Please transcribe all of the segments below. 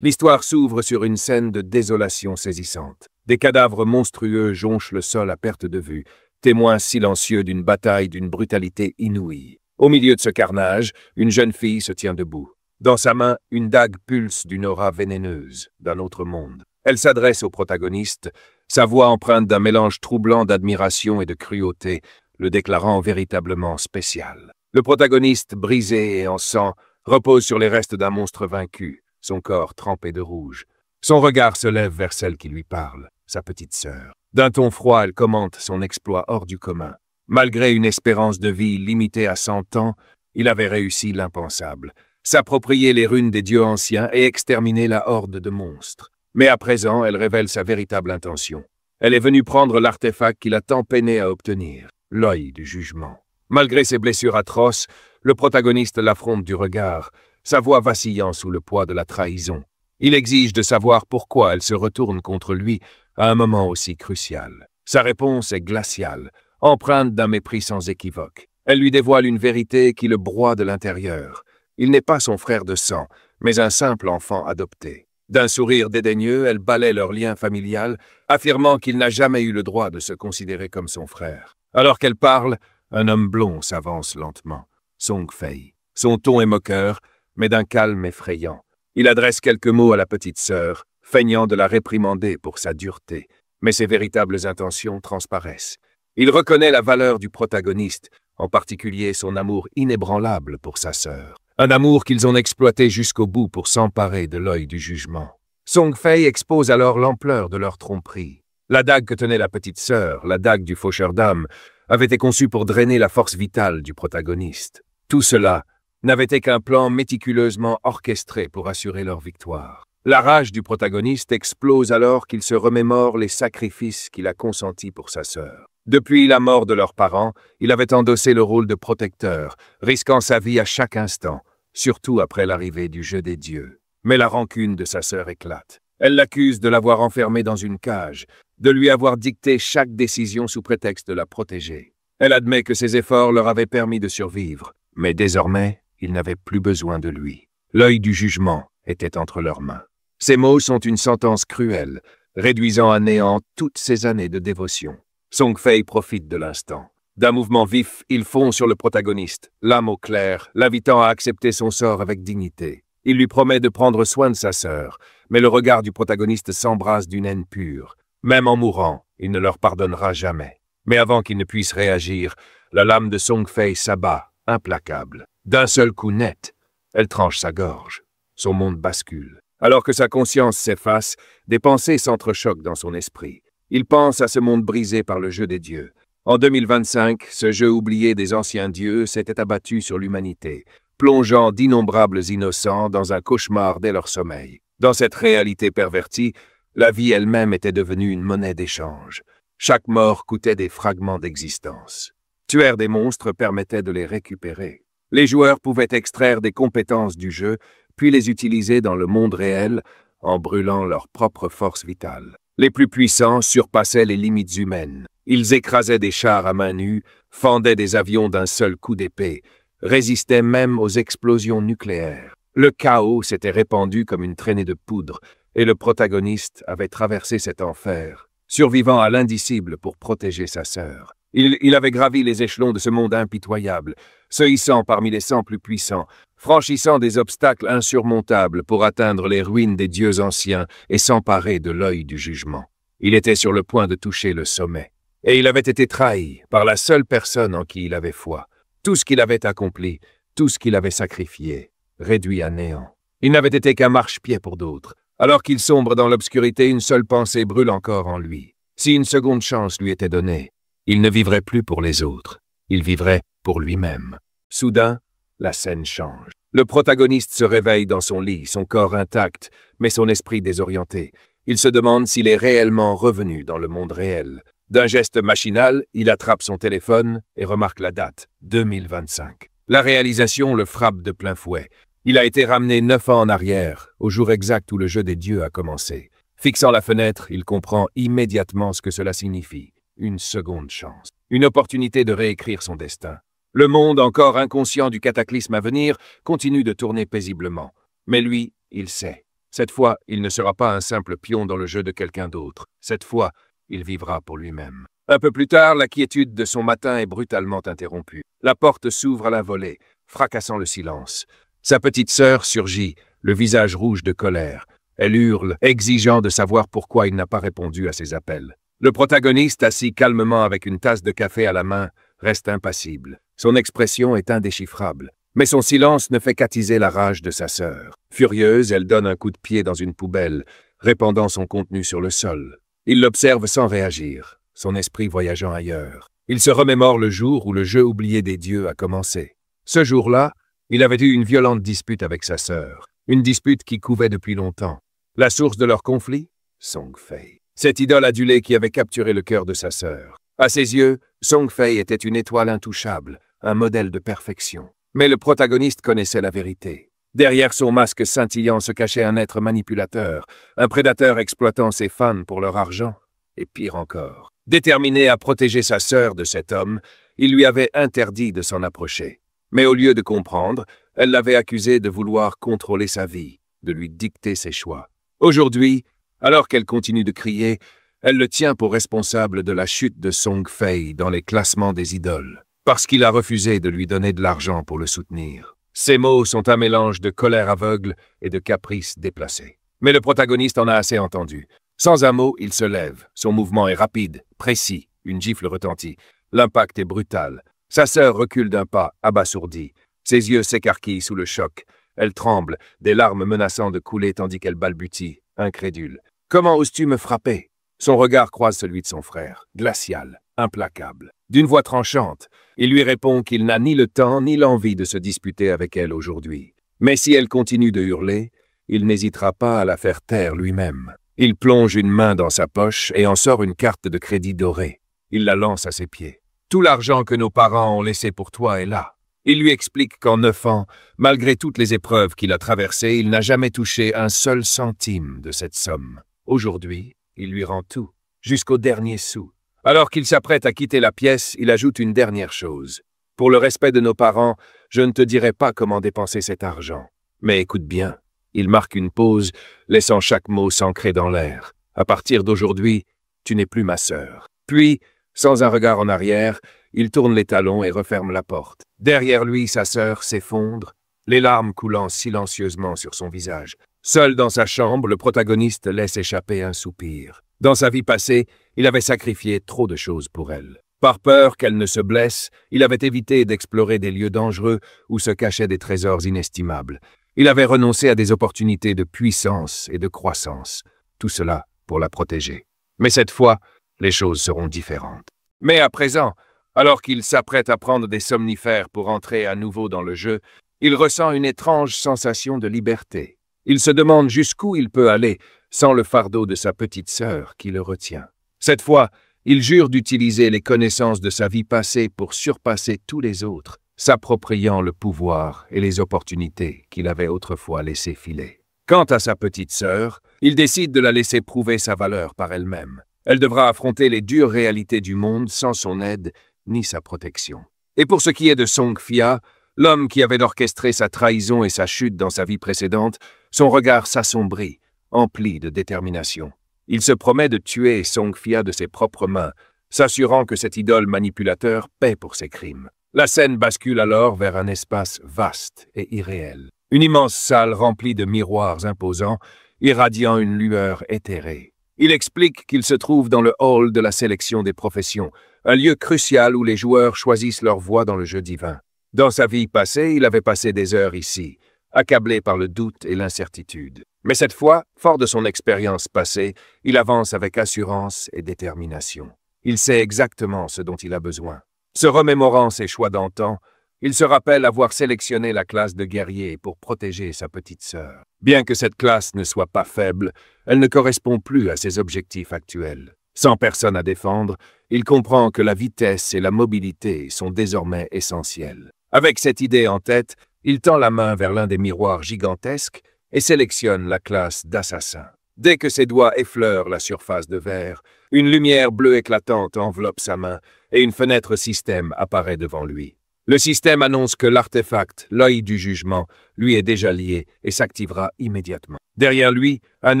L'histoire s'ouvre sur une scène de désolation saisissante. Des cadavres monstrueux jonchent le sol à perte de vue, témoins silencieux d'une bataille d'une brutalité inouïe. Au milieu de ce carnage, une jeune fille se tient debout. Dans sa main, une dague pulse d'une aura vénéneuse, d'un autre monde. Elle s'adresse au protagoniste, sa voix empreinte d'un mélange troublant d'admiration et de cruauté, le déclarant véritablement spécial. Le protagoniste, brisé et en sang, repose sur les restes d'un monstre vaincu, son corps trempé de rouge. Son regard se lève vers celle qui lui parle, sa petite sœur. D'un ton froid, elle commente son exploit hors du commun. Malgré une espérance de vie limitée à 100 ans, il avait réussi l'impensable, s'approprier les runes des dieux anciens et exterminer la horde de monstres. Mais à présent, elle révèle sa véritable intention. Elle est venue prendre l'artefact qu'il a tant peiné à obtenir, l'œil du jugement. Malgré ses blessures atroces, le protagoniste l'affronte du regard, sa voix vacillant sous le poids de la trahison. Il exige de savoir pourquoi elle se retourne contre lui à un moment aussi crucial. Sa réponse est glaciale, empreinte d'un mépris sans équivoque. Elle lui dévoile une vérité qui le broie de l'intérieur. Il n'est pas son frère de sang, mais un simple enfant adopté. D'un sourire dédaigneux, elle balaie leur lien familial, affirmant qu'il n'a jamais eu le droit de se considérer comme son frère. Alors qu'elle parle, un homme blond s'avance lentement, Song Fei. Son ton est moqueur, mais d'un calme effrayant. Il adresse quelques mots à la petite sœur, feignant de la réprimander pour sa dureté, mais ses véritables intentions transparaissent. Il reconnaît la valeur du protagoniste, en particulier son amour inébranlable pour sa sœur. Un amour qu'ils ont exploité jusqu'au bout pour s'emparer de l'œil du jugement. Song Fei expose alors l'ampleur de leur tromperie. La dague que tenait la petite sœur, la dague du faucheur d'âme, avait été conçue pour drainer la force vitale du protagoniste. Tout cela n'avait été qu'un plan méticuleusement orchestré pour assurer leur victoire. La rage du protagoniste explose alors qu'il se remémore les sacrifices qu'il a consentis pour sa sœur. Depuis la mort de leurs parents, il avait endossé le rôle de protecteur, risquant sa vie à chaque instant, surtout après l'arrivée du jeu des dieux. Mais la rancune de sa sœur éclate. Elle l'accuse de l'avoir enfermée dans une cage, de lui avoir dicté chaque décision sous prétexte de la protéger. Elle admet que ses efforts leur avaient permis de survivre, mais désormais, ils n'avaient plus besoin de lui. L'œil du jugement était entre leurs mains. Ces mots sont une sentence cruelle, réduisant à néant toutes ces années de dévotion. Song Fei profite de l'instant. D'un mouvement vif, il fond sur le protagoniste, l'âme au clair, l'invitant à accepter son sort avec dignité. Il lui promet de prendre soin de sa sœur, mais le regard du protagoniste s'embrase d'une haine pure. Même en mourant, il ne leur pardonnera jamais. Mais avant qu'il ne puisse réagir, la lame de Song Fei s'abat, implacable. D'un seul coup net, elle tranche sa gorge. Son monde bascule. Alors que sa conscience s'efface, des pensées s'entrechoquent dans son esprit. Il pense à ce monde brisé par le jeu des dieux. En 2025, ce jeu oublié des anciens dieux s'était abattu sur l'humanité, plongeant d'innombrables innocents dans un cauchemar dès leur sommeil. Dans cette réalité pervertie, la vie elle-même était devenue une monnaie d'échange. Chaque mort coûtait des fragments d'existence. Tuer des monstres permettait de les récupérer. Les joueurs pouvaient extraire des compétences du jeu, puis les utiliser dans le monde réel en brûlant leur propre force vitale. Les plus puissants surpassaient les limites humaines. Ils écrasaient des chars à main nue, fendaient des avions d'un seul coup d'épée, résistaient même aux explosions nucléaires. Le chaos s'était répandu comme une traînée de poudre, et le protagoniste avait traversé cet enfer, survivant à l'indicible pour protéger sa sœur. Il avait gravi les échelons de ce monde impitoyable, se hissant parmi les 100 plus puissants, franchissant des obstacles insurmontables pour atteindre les ruines des dieux anciens et s'emparer de l'œil du jugement. Il était sur le point de toucher le sommet. Et il avait été trahi par la seule personne en qui il avait foi. Tout ce qu'il avait accompli, tout ce qu'il avait sacrifié, réduit à néant. Il n'avait été qu'un marchepied pour d'autres. Alors qu'il sombre dans l'obscurité, une seule pensée brûle encore en lui. Si une seconde chance lui était donnée, il ne vivrait plus pour les autres. Il vivrait pour lui-même. Soudain, la scène change. Le protagoniste se réveille dans son lit, son corps intact, mais son esprit désorienté. Il se demande s'il est réellement revenu dans le monde réel. D'un geste machinal, il attrape son téléphone et remarque la date, 2025. La réalisation le frappe de plein fouet. Il a été ramené 9 ans en arrière, au jour exact où le jeu des dieux a commencé. Fixant la fenêtre, il comprend immédiatement ce que cela signifie. Une seconde chance. Une opportunité de réécrire son destin. Le monde, encore inconscient du cataclysme à venir, continue de tourner paisiblement. Mais lui, il sait. Cette fois, il ne sera pas un simple pion dans le jeu de quelqu'un d'autre. Cette fois, il vivra pour lui-même. Un peu plus tard, la quiétude de son matin est brutalement interrompue. La porte s'ouvre à la volée, fracassant le silence. Sa petite sœur surgit, le visage rouge de colère. Elle hurle, exigeant de savoir pourquoi il n'a pas répondu à ses appels. Le protagoniste, assis calmement avec une tasse de café à la main, reste impassible. Son expression est indéchiffrable. Mais son silence ne fait qu'attiser la rage de sa sœur. Furieuse, elle donne un coup de pied dans une poubelle, répandant son contenu sur le sol. Il l'observe sans réagir, son esprit voyageant ailleurs. Il se remémore le jour où le jeu oublié des dieux a commencé. Ce jour-là, il avait eu une violente dispute avec sa sœur, une dispute qui couvait depuis longtemps. La source de leur conflit? Song Fei. Cette idole adulée qui avait capturé le cœur de sa sœur. À ses yeux, Song Fei était une étoile intouchable, un modèle de perfection. Mais le protagoniste connaissait la vérité. Derrière son masque scintillant se cachait un être manipulateur, un prédateur exploitant ses fans pour leur argent, et pire encore. Déterminé à protéger sa sœur de cet homme, il lui avait interdit de s'en approcher. Mais au lieu de comprendre, elle l'avait accusé de vouloir contrôler sa vie, de lui dicter ses choix. Aujourd'hui, alors qu'elle continue de crier, elle le tient pour responsable de la chute de Song Fei dans les classements des idoles, parce qu'il a refusé de lui donner de l'argent pour le soutenir. Ces mots sont un mélange de colère aveugle et de caprice déplacé. Mais le protagoniste en a assez entendu. Sans un mot, il se lève. Son mouvement est rapide, précis. Une gifle retentit. L'impact est brutal. Sa sœur recule d'un pas, abasourdie. Ses yeux s'écarquillent sous le choc. Elle tremble, des larmes menaçant de couler tandis qu'elle balbutie, incrédule. « Comment oses-tu me frapper ?» Son regard croise celui de son frère, glacial, implacable. D'une voix tranchante, il lui répond qu'il n'a ni le temps ni l'envie de se disputer avec elle aujourd'hui. Mais si elle continue de hurler, il n'hésitera pas à la faire taire lui-même. Il plonge une main dans sa poche et en sort une carte de crédit dorée. Il la lance à ses pieds. « Tout l'argent que nos parents ont laissé pour toi est là. » Il lui explique qu'en 9 ans, malgré toutes les épreuves qu'il a traversées, il n'a jamais touché un seul centime de cette somme. Aujourd'hui, il lui rend tout, jusqu'au dernier sou. Alors qu'il s'apprête à quitter la pièce, il ajoute une dernière chose. « Pour le respect de nos parents, je ne te dirai pas comment dépenser cet argent. Mais écoute bien. » Il marque une pause, laissant chaque mot s'ancrer dans l'air. « À partir d'aujourd'hui, tu n'es plus ma sœur. » Puis, sans un regard en arrière, il tourne les talons et referme la porte. Derrière lui, sa sœur s'effondre, les larmes coulant silencieusement sur son visage. Seul dans sa chambre, le protagoniste laisse échapper un soupir. Dans sa vie passée, il avait sacrifié trop de choses pour elle. Par peur qu'elle ne se blesse, il avait évité d'explorer des lieux dangereux où se cachaient des trésors inestimables. Il avait renoncé à des opportunités de puissance et de croissance. Tout cela pour la protéger. Mais cette fois, les choses seront différentes. Mais à présent, alors qu'il s'apprête à prendre des somnifères pour entrer à nouveau dans le jeu, il ressent une étrange sensation de liberté. Il se demande jusqu'où il peut aller sans le fardeau de sa petite sœur qui le retient. Cette fois, il jure d'utiliser les connaissances de sa vie passée pour surpasser tous les autres, s'appropriant le pouvoir et les opportunités qu'il avait autrefois laissé filer. Quant à sa petite sœur, il décide de la laisser prouver sa valeur par elle-même. Elle devra affronter les dures réalités du monde sans son aide ni sa protection. Et pour ce qui est de Song Fia, l'homme qui avait orchestré sa trahison et sa chute dans sa vie précédente, son regard s'assombrit, empli de détermination. Il se promet de tuer Song Fia de ses propres mains, s'assurant que cet idole manipulateur paie pour ses crimes. La scène bascule alors vers un espace vaste et irréel. Une immense salle remplie de miroirs imposants, irradiant une lueur éthérée. Il explique qu'il se trouve dans le hall de la sélection des professions, un lieu crucial où les joueurs choisissent leur voie dans le jeu divin. Dans sa vie passée, il avait passé des heures ici, accablé par le doute et l'incertitude. Mais cette fois, fort de son expérience passée, il avance avec assurance et détermination. Il sait exactement ce dont il a besoin. Se remémorant ses choix d'antan, il se rappelle avoir sélectionné la classe de guerrier pour protéger sa petite sœur. Bien que cette classe ne soit pas faible, elle ne correspond plus à ses objectifs actuels. Sans personne à défendre, il comprend que la vitesse et la mobilité sont désormais essentielles. Avec cette idée en tête, il tend la main vers l'un des miroirs gigantesques et sélectionne la classe d'assassin. Dès que ses doigts effleurent la surface de verre, une lumière bleue éclatante enveloppe sa main et une fenêtre système apparaît devant lui. Le système annonce que l'artefact, l'œil du jugement, lui est déjà lié et s'activera immédiatement. Derrière lui, un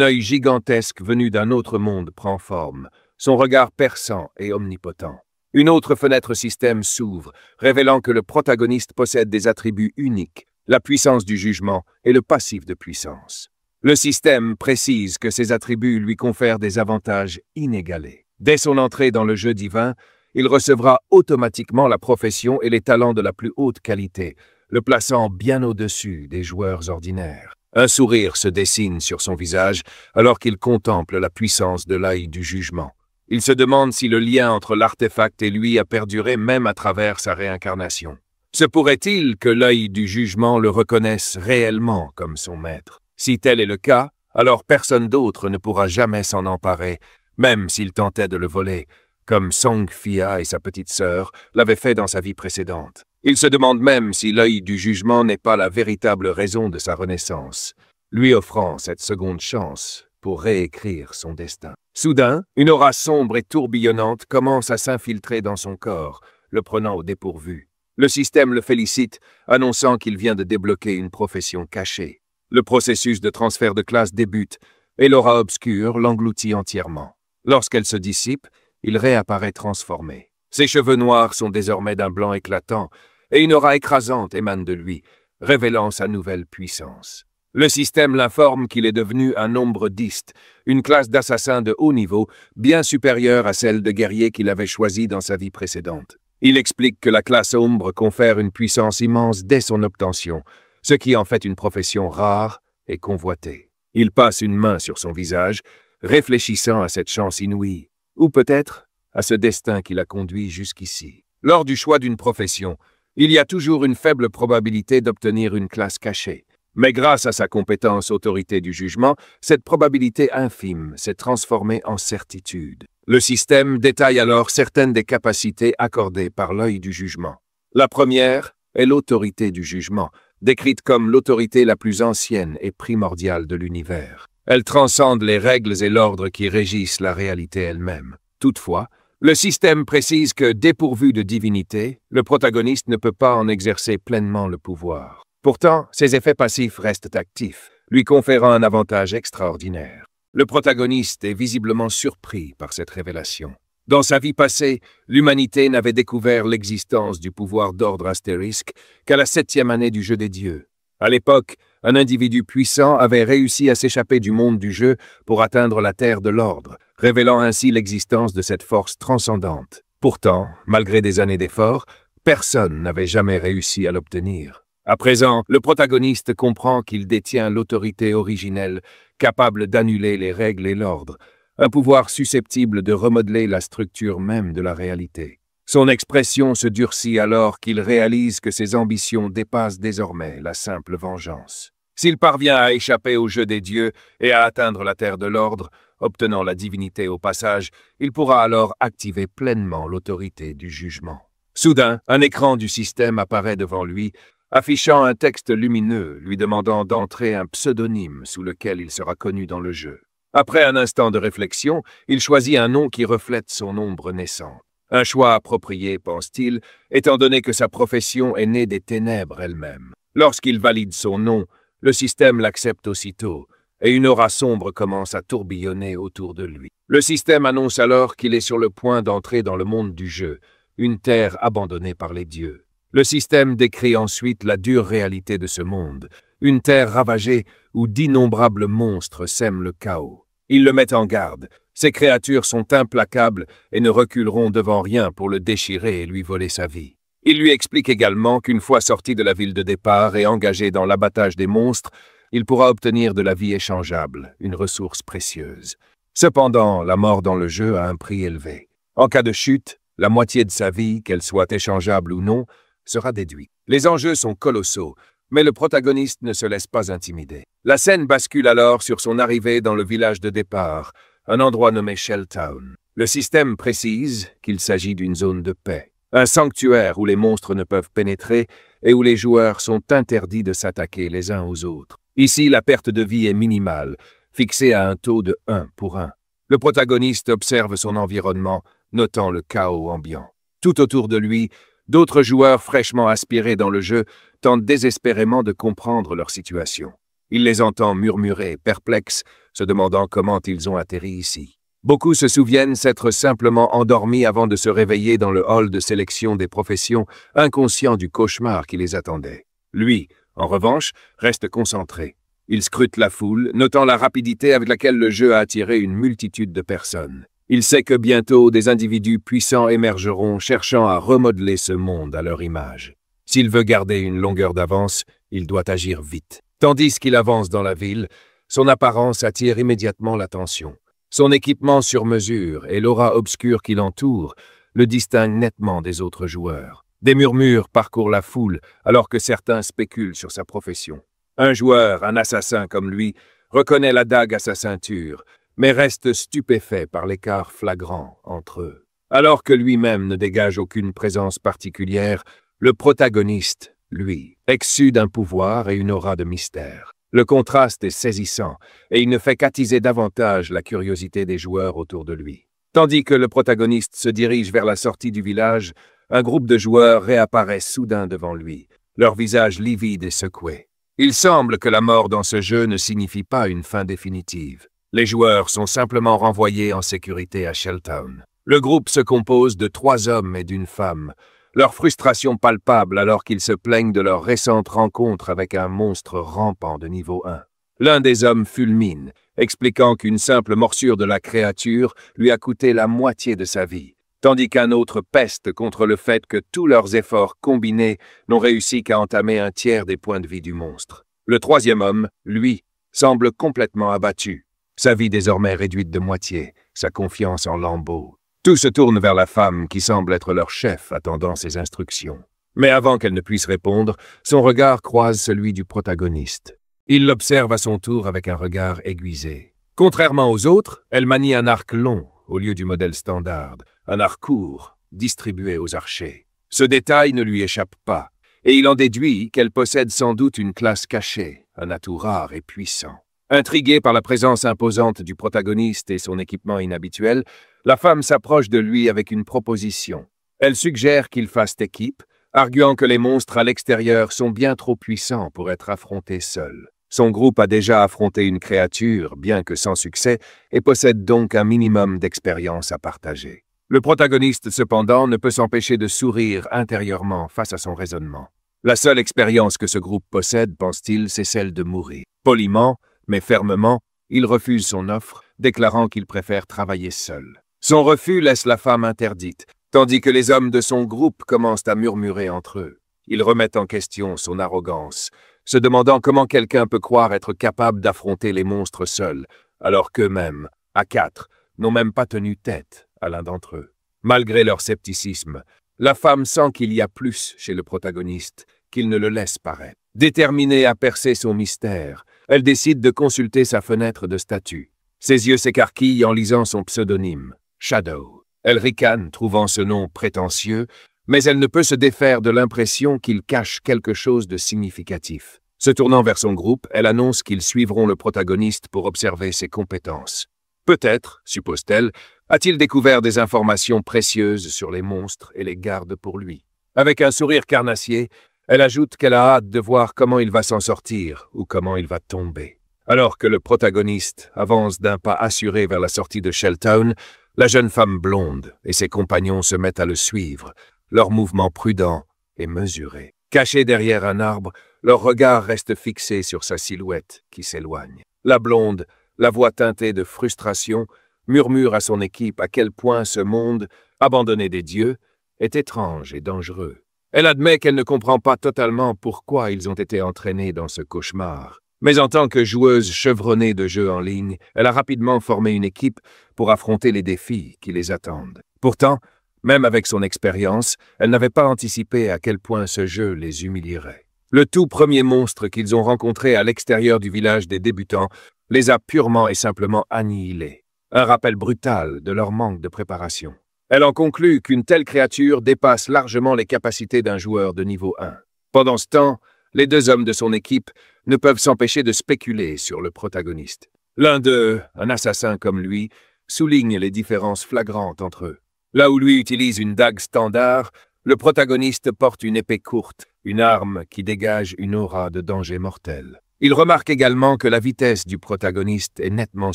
œil gigantesque venu d'un autre monde prend forme, son regard perçant et omnipotent. Une autre fenêtre système s'ouvre, révélant que le protagoniste possède des attributs uniques, la puissance du jugement et le passif de puissance. Le système précise que ces attributs lui confèrent des avantages inégalés. Dès son entrée dans le jeu divin, il recevra automatiquement la profession et les talents de la plus haute qualité, le plaçant bien au-dessus des joueurs ordinaires. Un sourire se dessine sur son visage alors qu'il contemple la puissance de l'œil du jugement. Il se demande si le lien entre l'artefact et lui a perduré même à travers sa réincarnation. Se pourrait-il que l'œil du jugement le reconnaisse réellement comme son maître? Si tel est le cas, alors personne d'autre ne pourra jamais s'en emparer, même s'il tentait de le voler, comme Song Fia et sa petite sœur l'avaient fait dans sa vie précédente. Il se demande même si l'œil du jugement n'est pas la véritable raison de sa renaissance, lui offrant cette seconde chance pour réécrire son destin. Soudain, une aura sombre et tourbillonnante commence à s'infiltrer dans son corps, le prenant au dépourvu. Le système le félicite, annonçant qu'il vient de débloquer une profession cachée. Le processus de transfert de classe débute, et l'aura obscure l'engloutit entièrement. Lorsqu'elle se dissipe, il réapparaît transformé. Ses cheveux noirs sont désormais d'un blanc éclatant, et une aura écrasante émane de lui, révélant sa nouvelle puissance. Le système l'informe qu'il est devenu un ombrediste, une classe d'assassins de haut niveau, bien supérieure à celle de guerrier qu'il avait choisie dans sa vie précédente. Il explique que la classe ombre confère une puissance immense dès son obtention, ce qui en fait une profession rare et convoitée. Il passe une main sur son visage, réfléchissant à cette chance inouïe, ou peut-être à ce destin qui l'a conduit jusqu'ici. Lors du choix d'une profession, il y a toujours une faible probabilité d'obtenir une classe cachée. Mais grâce à sa compétence autorité du jugement, cette probabilité infime s'est transformée en certitude. Le système détaille alors certaines des capacités accordées par l'œil du jugement. La première est l'autorité du jugement, décrite comme l'autorité la plus ancienne et primordiale de l'univers. Elle transcende les règles et l'ordre qui régissent la réalité elle-même. Toutefois, le système précise que, dépourvu de divinité, le protagoniste ne peut pas en exercer pleinement le pouvoir. Pourtant, ses effets passifs restent actifs, lui conférant un avantage extraordinaire. Le protagoniste est visiblement surpris par cette révélation. Dans sa vie passée, l'humanité n'avait découvert l'existence du pouvoir d'ordre astérisque qu'à la 7e année du jeu des dieux. À l'époque, un individu puissant avait réussi à s'échapper du monde du jeu pour atteindre la terre de l'ordre, révélant ainsi l'existence de cette force transcendante. Pourtant, malgré des années d'efforts, personne n'avait jamais réussi à l'obtenir. À présent, le protagoniste comprend qu'il détient l'autorité originelle, capable d'annuler les règles et l'ordre, un pouvoir susceptible de remodeler la structure même de la réalité. Son expression se durcit alors qu'il réalise que ses ambitions dépassent désormais la simple vengeance. S'il parvient à échapper au jeu des dieux et à atteindre la terre de l'ordre, obtenant la divinité au passage, il pourra alors activer pleinement l'autorité du jugement. Soudain, un écran du système apparaît devant lui, affichant un texte lumineux lui demandant d'entrer un pseudonyme sous lequel il sera connu dans le jeu. Après un instant de réflexion, il choisit un nom qui reflète son ombre naissante. Un choix approprié, pense-t-il, étant donné que sa profession est née des ténèbres elles-mêmes. Lorsqu'il valide son nom, le système l'accepte aussitôt, et une aura sombre commence à tourbillonner autour de lui. Le système annonce alors qu'il est sur le point d'entrer dans le monde du jeu, une terre abandonnée par les dieux. Le système décrit ensuite la dure réalité de ce monde, une terre ravagée où d'innombrables monstres sèment le chaos. Il le met en garde. Ces créatures sont implacables et ne reculeront devant rien pour le déchirer et lui voler sa vie. Il lui explique également qu'une fois sorti de la ville de départ et engagé dans l'abattage des monstres, il pourra obtenir de la vie échangeable, une ressource précieuse. Cependant, la mort dans le jeu a un prix élevé. En cas de chute, la moitié de sa vie, qu'elle soit échangeable ou non, sera déduite. Les enjeux sont colossaux, mais le protagoniste ne se laisse pas intimider. La scène bascule alors sur son arrivée dans le village de départ, un endroit nommé Shelltown. Le système précise qu'il s'agit d'une zone de paix, un sanctuaire où les monstres ne peuvent pénétrer et où les joueurs sont interdits de s'attaquer les uns aux autres. Ici, la perte de vie est minimale, fixée à un taux de 1 pour 1. Le protagoniste observe son environnement, notant le chaos ambiant. Tout autour de lui, D'autres joueurs fraîchement aspirés dans le jeu tentent désespérément de comprendre leur situation. Il les entend murmurer, perplexes, se demandant comment ils ont atterri ici. Beaucoup se souviennent s'être simplement endormis avant de se réveiller dans le hall de sélection des professions, inconscients du cauchemar qui les attendait. Lui, en revanche, reste concentré. Il scrute la foule, notant la rapidité avec laquelle le jeu a attiré une multitude de personnes. Il sait que bientôt des individus puissants émergeront, cherchant à remodeler ce monde à leur image. S'il veut garder une longueur d'avance, il doit agir vite. Tandis qu'il avance dans la ville, son apparence attire immédiatement l'attention. Son équipement sur mesure et l'aura obscure qui l'entoure le distinguent nettement des autres joueurs. Des murmures parcourent la foule alors que certains spéculent sur sa profession. Un joueur, un assassin comme lui, reconnaît la dague à sa ceinture, mais reste stupéfait par l'écart flagrant entre eux. Alors que lui-même ne dégage aucune présence particulière, le protagoniste, lui, exsude un pouvoir et une aura de mystère. Le contraste est saisissant, et il ne fait qu'attiser davantage la curiosité des joueurs autour de lui. Tandis que le protagoniste se dirige vers la sortie du village, un groupe de joueurs réapparaît soudain devant lui, leur visage livide et secoué. Il semble que la mort dans ce jeu ne signifie pas une fin définitive. Les joueurs sont simplement renvoyés en sécurité à Shelltown. Le groupe se compose de 3 hommes et d'une femme, leur frustration palpable alors qu'ils se plaignent de leur récente rencontre avec un monstre rampant de niveau 1. L'un des hommes fulmine, expliquant qu'une simple morsure de la créature lui a coûté la moitié de sa vie, tandis qu'un autre peste contre le fait que tous leurs efforts combinés n'ont réussi qu'à entamer un tiers des points de vie du monstre. Le 3e homme, lui, semble complètement abattu, sa vie désormais réduite de moitié, sa confiance en lambeaux. Tout se tourne vers la femme qui semble être leur chef attendant ses instructions. Mais avant qu'elle ne puisse répondre, son regard croise celui du protagoniste. Il l'observe à son tour avec un regard aiguisé. Contrairement aux autres, elle manie un arc long au lieu du modèle standard, un arc court, distribué aux archers. Ce détail ne lui échappe pas, et il en déduit qu'elle possède sans doute une classe cachée, un atout rare et puissant. Intriguée par la présence imposante du protagoniste et son équipement inhabituel, la femme s'approche de lui avec une proposition. Elle suggère qu'ils fassent équipe, arguant que les monstres à l'extérieur sont bien trop puissants pour être affrontés seuls. Son groupe a déjà affronté une créature, bien que sans succès, et possède donc un minimum d'expérience à partager. Le protagoniste, cependant, ne peut s'empêcher de sourire intérieurement face à son raisonnement. La seule expérience que ce groupe possède, pense-t-il, c'est celle de mourir. Poliment, mais fermement, il refuse son offre, déclarant qu'il préfère travailler seul. Son refus laisse la femme interdite, tandis que les hommes de son groupe commencent à murmurer entre eux. Ils remettent en question son arrogance, se demandant comment quelqu'un peut croire être capable d'affronter les monstres seuls, alors qu'eux-mêmes, à 4, n'ont même pas tenu tête à l'un d'entre eux. Malgré leur scepticisme, la femme sent qu'il y a plus chez le protagoniste, qu'il ne le laisse paraître. Déterminée à percer son mystère, elle décide de consulter sa fenêtre de statut. Ses yeux s'écarquillent en lisant son pseudonyme, Shadow. Elle ricane, trouvant ce nom prétentieux, mais elle ne peut se défaire de l'impression qu'il cache quelque chose de significatif. Se tournant vers son groupe, elle annonce qu'ils suivront le protagoniste pour observer ses compétences. Peut-être, suppose-t-elle, a-t-il découvert des informations précieuses sur les monstres et les garde pour lui. Avec un sourire carnassier, elle ajoute qu'elle a hâte de voir comment il va s'en sortir ou comment il va tomber. Alors que le protagoniste avance d'un pas assuré vers la sortie de Shelltown, la jeune femme blonde et ses compagnons se mettent à le suivre, leurs mouvements prudents et mesurés. Cachés derrière un arbre, leur regard reste fixé sur sa silhouette qui s'éloigne. La blonde, la voix teintée de frustration, murmure à son équipe à quel point ce monde, abandonné des dieux, est étrange et dangereux. Elle admet qu'elle ne comprend pas totalement pourquoi ils ont été entraînés dans ce cauchemar. Mais en tant que joueuse chevronnée de jeux en ligne, elle a rapidement formé une équipe pour affronter les défis qui les attendent. Pourtant, même avec son expérience, elle n'avait pas anticipé à quel point ce jeu les humilierait. Le tout premier monstre qu'ils ont rencontré à l'extérieur du village des débutants les a purement et simplement annihilés. Un rappel brutal de leur manque de préparation. Elle en conclut qu'une telle créature dépasse largement les capacités d'un joueur de niveau 1. Pendant ce temps, les 2 hommes de son équipe ne peuvent s'empêcher de spéculer sur le protagoniste. L'un d'eux, un assassin comme lui, souligne les différences flagrantes entre eux. Là où lui utilise une dague standard, Le protagoniste porte une épée courte, une arme qui dégage une aura de danger mortel. Il remarque également que la vitesse du protagoniste est nettement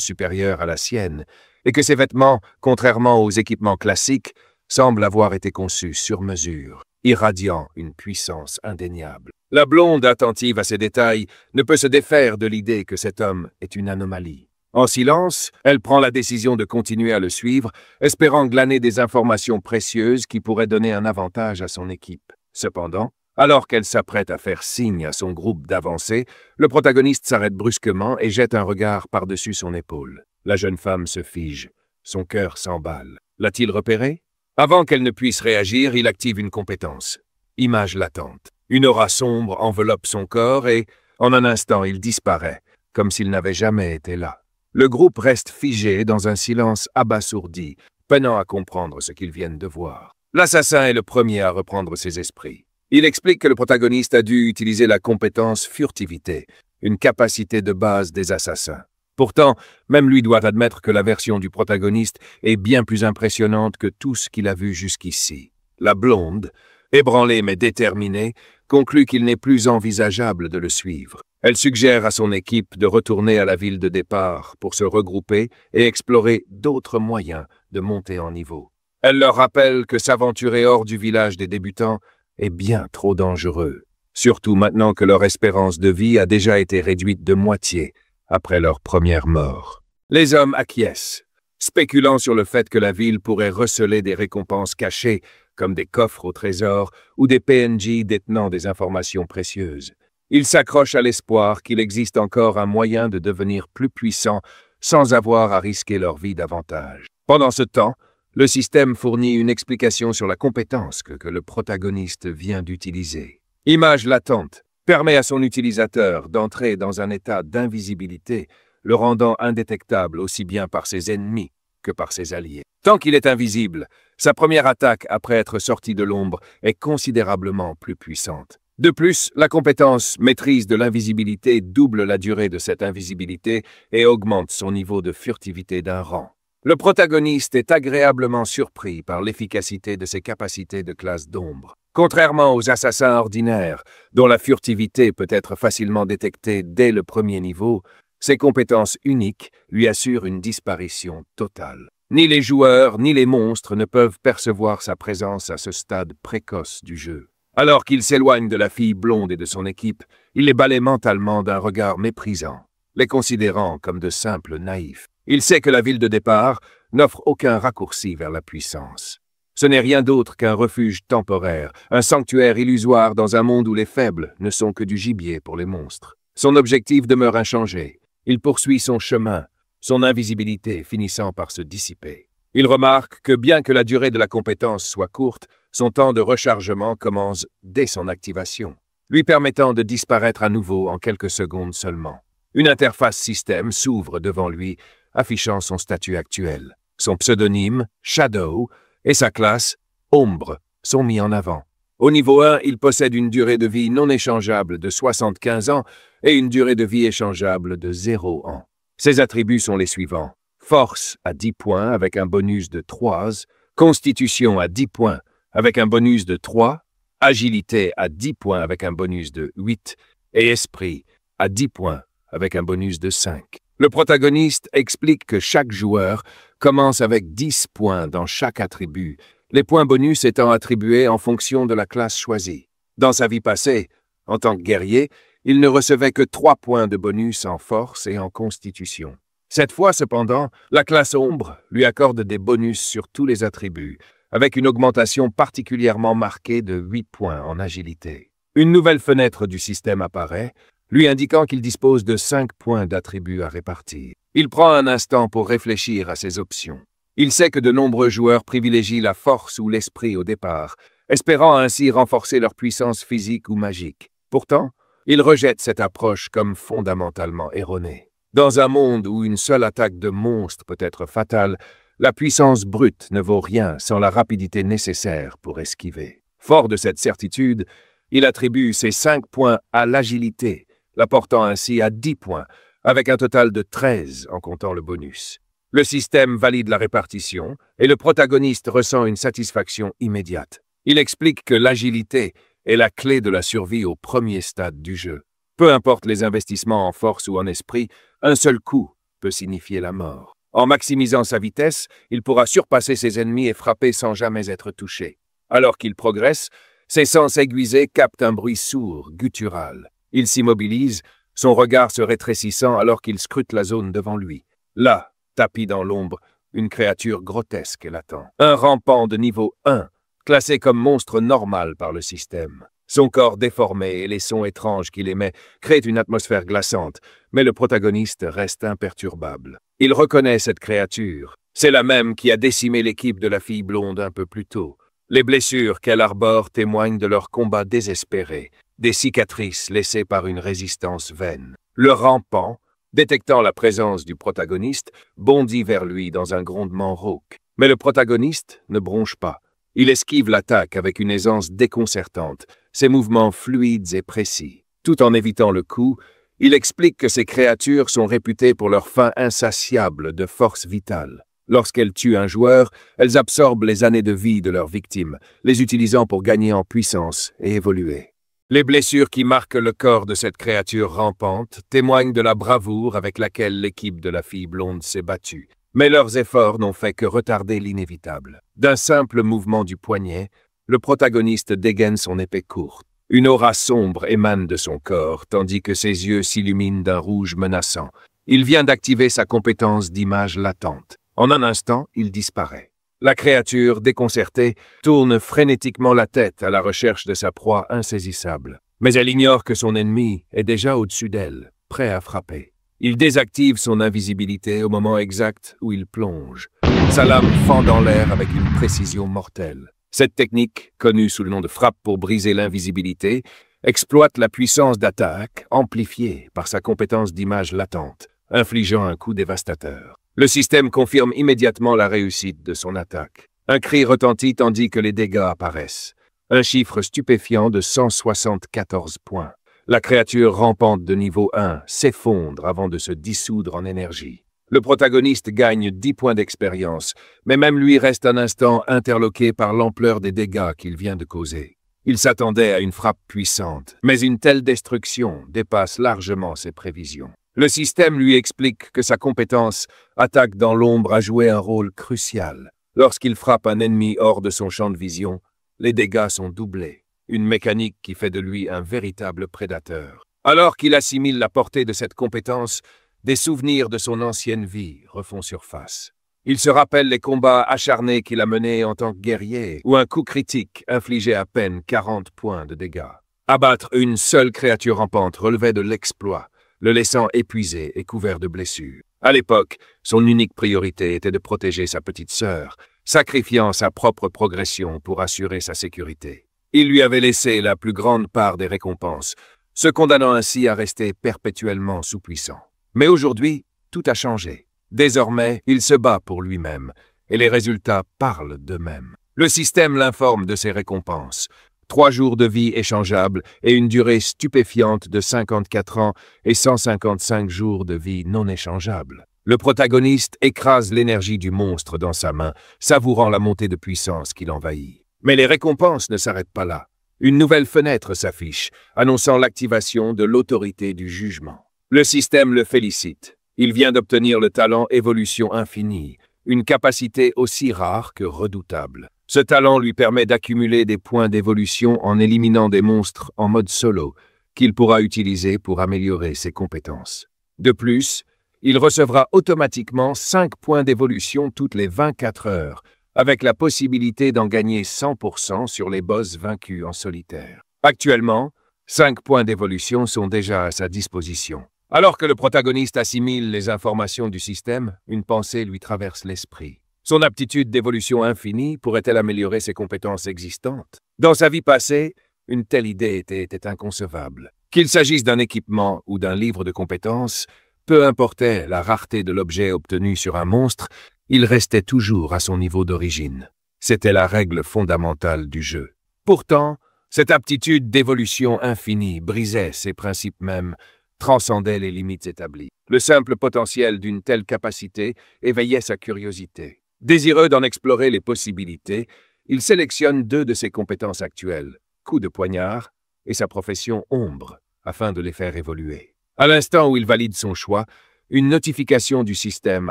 supérieure à la sienne et que ses vêtements, contrairement aux équipements classiques, semblent avoir été conçus sur mesure, irradiant une puissance indéniable. La blonde, attentive à ces détails, ne peut se défaire de l'idée que cet homme est une anomalie. En silence, elle prend la décision de continuer à le suivre, espérant glaner des informations précieuses qui pourraient donner un avantage à son équipe. Cependant, alors qu'elle s'apprête à faire signe à son groupe d'avancer, le protagoniste s'arrête brusquement et jette un regard par-dessus son épaule. La jeune femme se fige. Son cœur s'emballe. L'a-t-il repéré? Avant qu'elle ne puisse réagir, il active une compétence. Image latente. Une aura sombre enveloppe son corps et, en un instant, il disparaît, comme s'il n'avait jamais été là. Le groupe reste figé dans un silence abasourdi, peinant à comprendre ce qu'ils viennent de voir. L'assassin est le premier à reprendre ses esprits. Il explique que le protagoniste a dû utiliser la compétence furtivité, une capacité de base des assassins. Pourtant, même lui doit admettre que la version du protagoniste est bien plus impressionnante que tout ce qu'il a vu jusqu'ici. La blonde, ébranlée mais déterminée, conclut qu'il n'est plus envisageable de le suivre. Elle suggère à son équipe de retourner à la ville de départ pour se regrouper et explorer d'autres moyens de monter en niveau. Elle leur rappelle que s'aventurer hors du village des débutants est bien trop dangereux, surtout maintenant que leur espérance de vie a déjà été réduite de moitié après leur première mort. Les hommes acquiescent, spéculant sur le fait que la ville pourrait receler des récompenses cachées, comme des coffres au trésor ou des PNJ détenant des informations précieuses. Ils s'accrochent à l'espoir qu'il existe encore un moyen de devenir plus puissant sans avoir à risquer leur vie davantage. Pendant ce temps, le système fournit une explication sur la compétence que le protagoniste vient d'utiliser. Image latente permet à son utilisateur d'entrer dans un état d'invisibilité, le rendant indétectable aussi bien par ses ennemis que par ses alliés. Tant qu'il est invisible, sa première attaque après être sorti de l'ombre est considérablement plus puissante. De plus, la compétence maîtrise de l'invisibilité double la durée de cette invisibilité et augmente son niveau de furtivité d'un rang. Le protagoniste est agréablement surpris par l'efficacité de ses capacités de classe d'ombre. Contrairement aux assassins ordinaires, dont la furtivité peut être facilement détectée dès le premier niveau, ses compétences uniques lui assurent une disparition totale. Ni les joueurs ni les monstres ne peuvent percevoir sa présence à ce stade précoce du jeu. Alors qu'il s'éloigne de la fille blonde et de son équipe, il les balaie mentalement d'un regard méprisant, les considérant comme de simples naïfs. Il sait que la ville de départ n'offre aucun raccourci vers la puissance. Ce n'est rien d'autre qu'un refuge temporaire, un sanctuaire illusoire dans un monde où les faibles ne sont que du gibier pour les monstres. Son objectif demeure inchangé. Il poursuit son chemin, son invisibilité finissant par se dissiper. Il remarque que bien que la durée de la compétence soit courte, son temps de rechargement commence dès son activation, lui permettant de disparaître à nouveau en quelques secondes seulement. Une interface système s'ouvre devant lui, affichant son statut actuel. Son pseudonyme, Shadow, et sa classe, Ombre, sont mis en avant. Au niveau 1, il possède une durée de vie non échangeable de 75 ans et une durée de vie échangeable de 0 ans. Ses attributs sont les suivants. Force à 10 points avec un bonus de 3, Constitution à 10 points avec un bonus de 3, Agilité à 10 points avec un bonus de 8 et Esprit à 10 points avec un bonus de 5. Le protagoniste explique que chaque joueur commence avec 10 points dans chaque attribut, les points bonus étant attribués en fonction de la classe choisie. Dans sa vie passée, en tant que guerrier, il ne recevait que 3 points de bonus en force et en constitution. Cette fois, cependant, la classe Ombre lui accorde des bonus sur tous les attributs, avec une augmentation particulièrement marquée de 8 points en agilité. Une nouvelle fenêtre du système apparaît, lui indiquant qu'il dispose de 5 points d'attributs à répartir. Il prend un instant pour réfléchir à ses options. Il sait que de nombreux joueurs privilégient la force ou l'esprit au départ, espérant ainsi renforcer leur puissance physique ou magique. Pourtant, il rejette cette approche comme fondamentalement erronée. Dans un monde où une seule attaque de monstre peut être fatale, la puissance brute ne vaut rien sans la rapidité nécessaire pour esquiver. Fort de cette certitude, il attribue ses 5 points à l'agilité, la portant ainsi à 10 points, avec un total de 13 en comptant le bonus. Le système valide la répartition et le protagoniste ressent une satisfaction immédiate. Il explique que l'agilité est la clé de la survie au premier stade du jeu. Peu importe les investissements en force ou en esprit, un seul coup peut signifier la mort. En maximisant sa vitesse, il pourra surpasser ses ennemis et frapper sans jamais être touché. Alors qu'il progresse, ses sens aiguisés captent un bruit sourd, guttural. Il s'immobilise, son regard se rétrécissant alors qu'il scrute la zone devant lui. Là, tapis dans l'ombre, une créature grotesque l'attend. Un rampant de niveau 1, classé comme monstre normal par le système. Son corps déformé et les sons étranges qu'il émet créent une atmosphère glaçante, mais le protagoniste reste imperturbable. Il reconnaît cette créature. C'est la même qui a décimé l'équipe de la fille blonde un peu plus tôt. Les blessures qu'elle arbore témoignent de leur combat désespéré, des cicatrices laissées par une résistance vaine. Le rampant, détectant la présence du protagoniste, bondit vers lui dans un grondement rauque. Mais le protagoniste ne bronche pas. Il esquive l'attaque avec une aisance déconcertante, ses mouvements fluides et précis. Tout en évitant le coup, il explique que ces créatures sont réputées pour leur faim insatiable de force vitale. Lorsqu'elles tuent un joueur, elles absorbent les années de vie de leurs victimes, les utilisant pour gagner en puissance et évoluer. Les blessures qui marquent le corps de cette créature rampante témoignent de la bravoure avec laquelle l'équipe de la fille blonde s'est battue. Mais leurs efforts n'ont fait que retarder l'inévitable. D'un simple mouvement du poignet, le protagoniste dégaine son épée courte. Une aura sombre émane de son corps, tandis que ses yeux s'illuminent d'un rouge menaçant. Il vient d'activer sa compétence d'image latente. En un instant, il disparaît. La créature, déconcertée, tourne frénétiquement la tête à la recherche de sa proie insaisissable. Mais elle ignore que son ennemi est déjà au-dessus d'elle, prêt à frapper. Il désactive son invisibilité au moment exact où il plonge. Sa lame fend dans l'air avec une précision mortelle. Cette technique, connue sous le nom de frappe pour briser l'invisibilité, exploite la puissance d'attaque amplifiée par sa compétence d'image latente, infligeant un coup dévastateur. Le système confirme immédiatement la réussite de son attaque. Un cri retentit tandis que les dégâts apparaissent. Un chiffre stupéfiant de 174 points. La créature rampante de niveau 1 s'effondre avant de se dissoudre en énergie. Le protagoniste gagne 10 points d'expérience, mais même lui reste un instant interloqué par l'ampleur des dégâts qu'il vient de causer. Il s'attendait à une frappe puissante, mais une telle destruction dépasse largement ses prévisions. Le système lui explique que sa compétence attaque dans l'ombre a joué un rôle crucial. Lorsqu'il frappe un ennemi hors de son champ de vision, les dégâts sont doublés. Une mécanique qui fait de lui un véritable prédateur. Alors qu'il assimile la portée de cette compétence, des souvenirs de son ancienne vie refont surface. Il se rappelle les combats acharnés qu'il a menés en tant que guerrier, où un coup critique infligeait à peine 40 points de dégâts. Abattre une seule créature rampante relevait de l'exploit, le laissant épuisé et couvert de blessures. À l'époque, son unique priorité était de protéger sa petite sœur, sacrifiant sa propre progression pour assurer sa sécurité. Il lui avait laissé la plus grande part des récompenses, se condamnant ainsi à rester perpétuellement sous-puissant. Mais aujourd'hui, tout a changé. Désormais, il se bat pour lui-même, et les résultats parlent d'eux-mêmes. Le système l'informe de ses récompenses. 3 jours de vie échangeables et une durée stupéfiante de 54 ans et 155 jours de vie non échangeables. Le protagoniste écrase l'énergie du monstre dans sa main, savourant la montée de puissance qui l'envahit. Mais les récompenses ne s'arrêtent pas là. Une nouvelle fenêtre s'affiche, annonçant l'activation de l'autorité du jugement. Le système le félicite. Il vient d'obtenir le talent Évolution Infinie, une capacité aussi rare que redoutable. Ce talent lui permet d'accumuler des points d'évolution en éliminant des monstres en mode solo, qu'il pourra utiliser pour améliorer ses compétences. De plus, il recevra automatiquement 5 points d'évolution toutes les 24 heures, avec la possibilité d'en gagner 100% sur les boss vaincus en solitaire. Actuellement, 5 points d'évolution sont déjà à sa disposition. Alors que le protagoniste assimile les informations du système, une pensée lui traverse l'esprit. Son aptitude d'évolution infinie pourrait-elle améliorer ses compétences existantes? Dans sa vie passée, une telle idée était inconcevable. Qu'il s'agisse d'un équipement ou d'un livre de compétences, peu importait la rareté de l'objet obtenu sur un monstre, il restait toujours à son niveau d'origine. C'était la règle fondamentale du jeu. Pourtant, cette aptitude d'évolution infinie brisait ses principes mêmes, transcendait les limites établies. Le simple potentiel d'une telle capacité éveillait sa curiosité. Désireux d'en explorer les possibilités, Il sélectionne deux de ses compétences actuelles, coup de poignard et sa profession ombre, afin de les faire évoluer. À l'instant où il valide son choix, une notification du système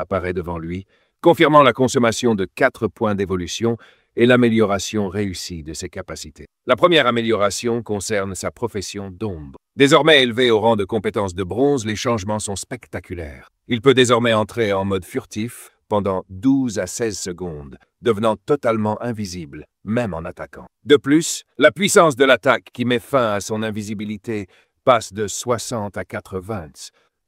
apparaît devant lui, confirmant la consommation de 4 points d'évolution et l'amélioration réussie de ses capacités. La première amélioration concerne sa profession d'ombre. Désormais élevé au rang de compétence de bronze, les changements sont spectaculaires. Il peut désormais entrer en mode furtif pendant 12 à 16 secondes, devenant totalement invisible, même en attaquant. De plus, la puissance de l'attaque qui met fin à son invisibilité passe de 60 à 80,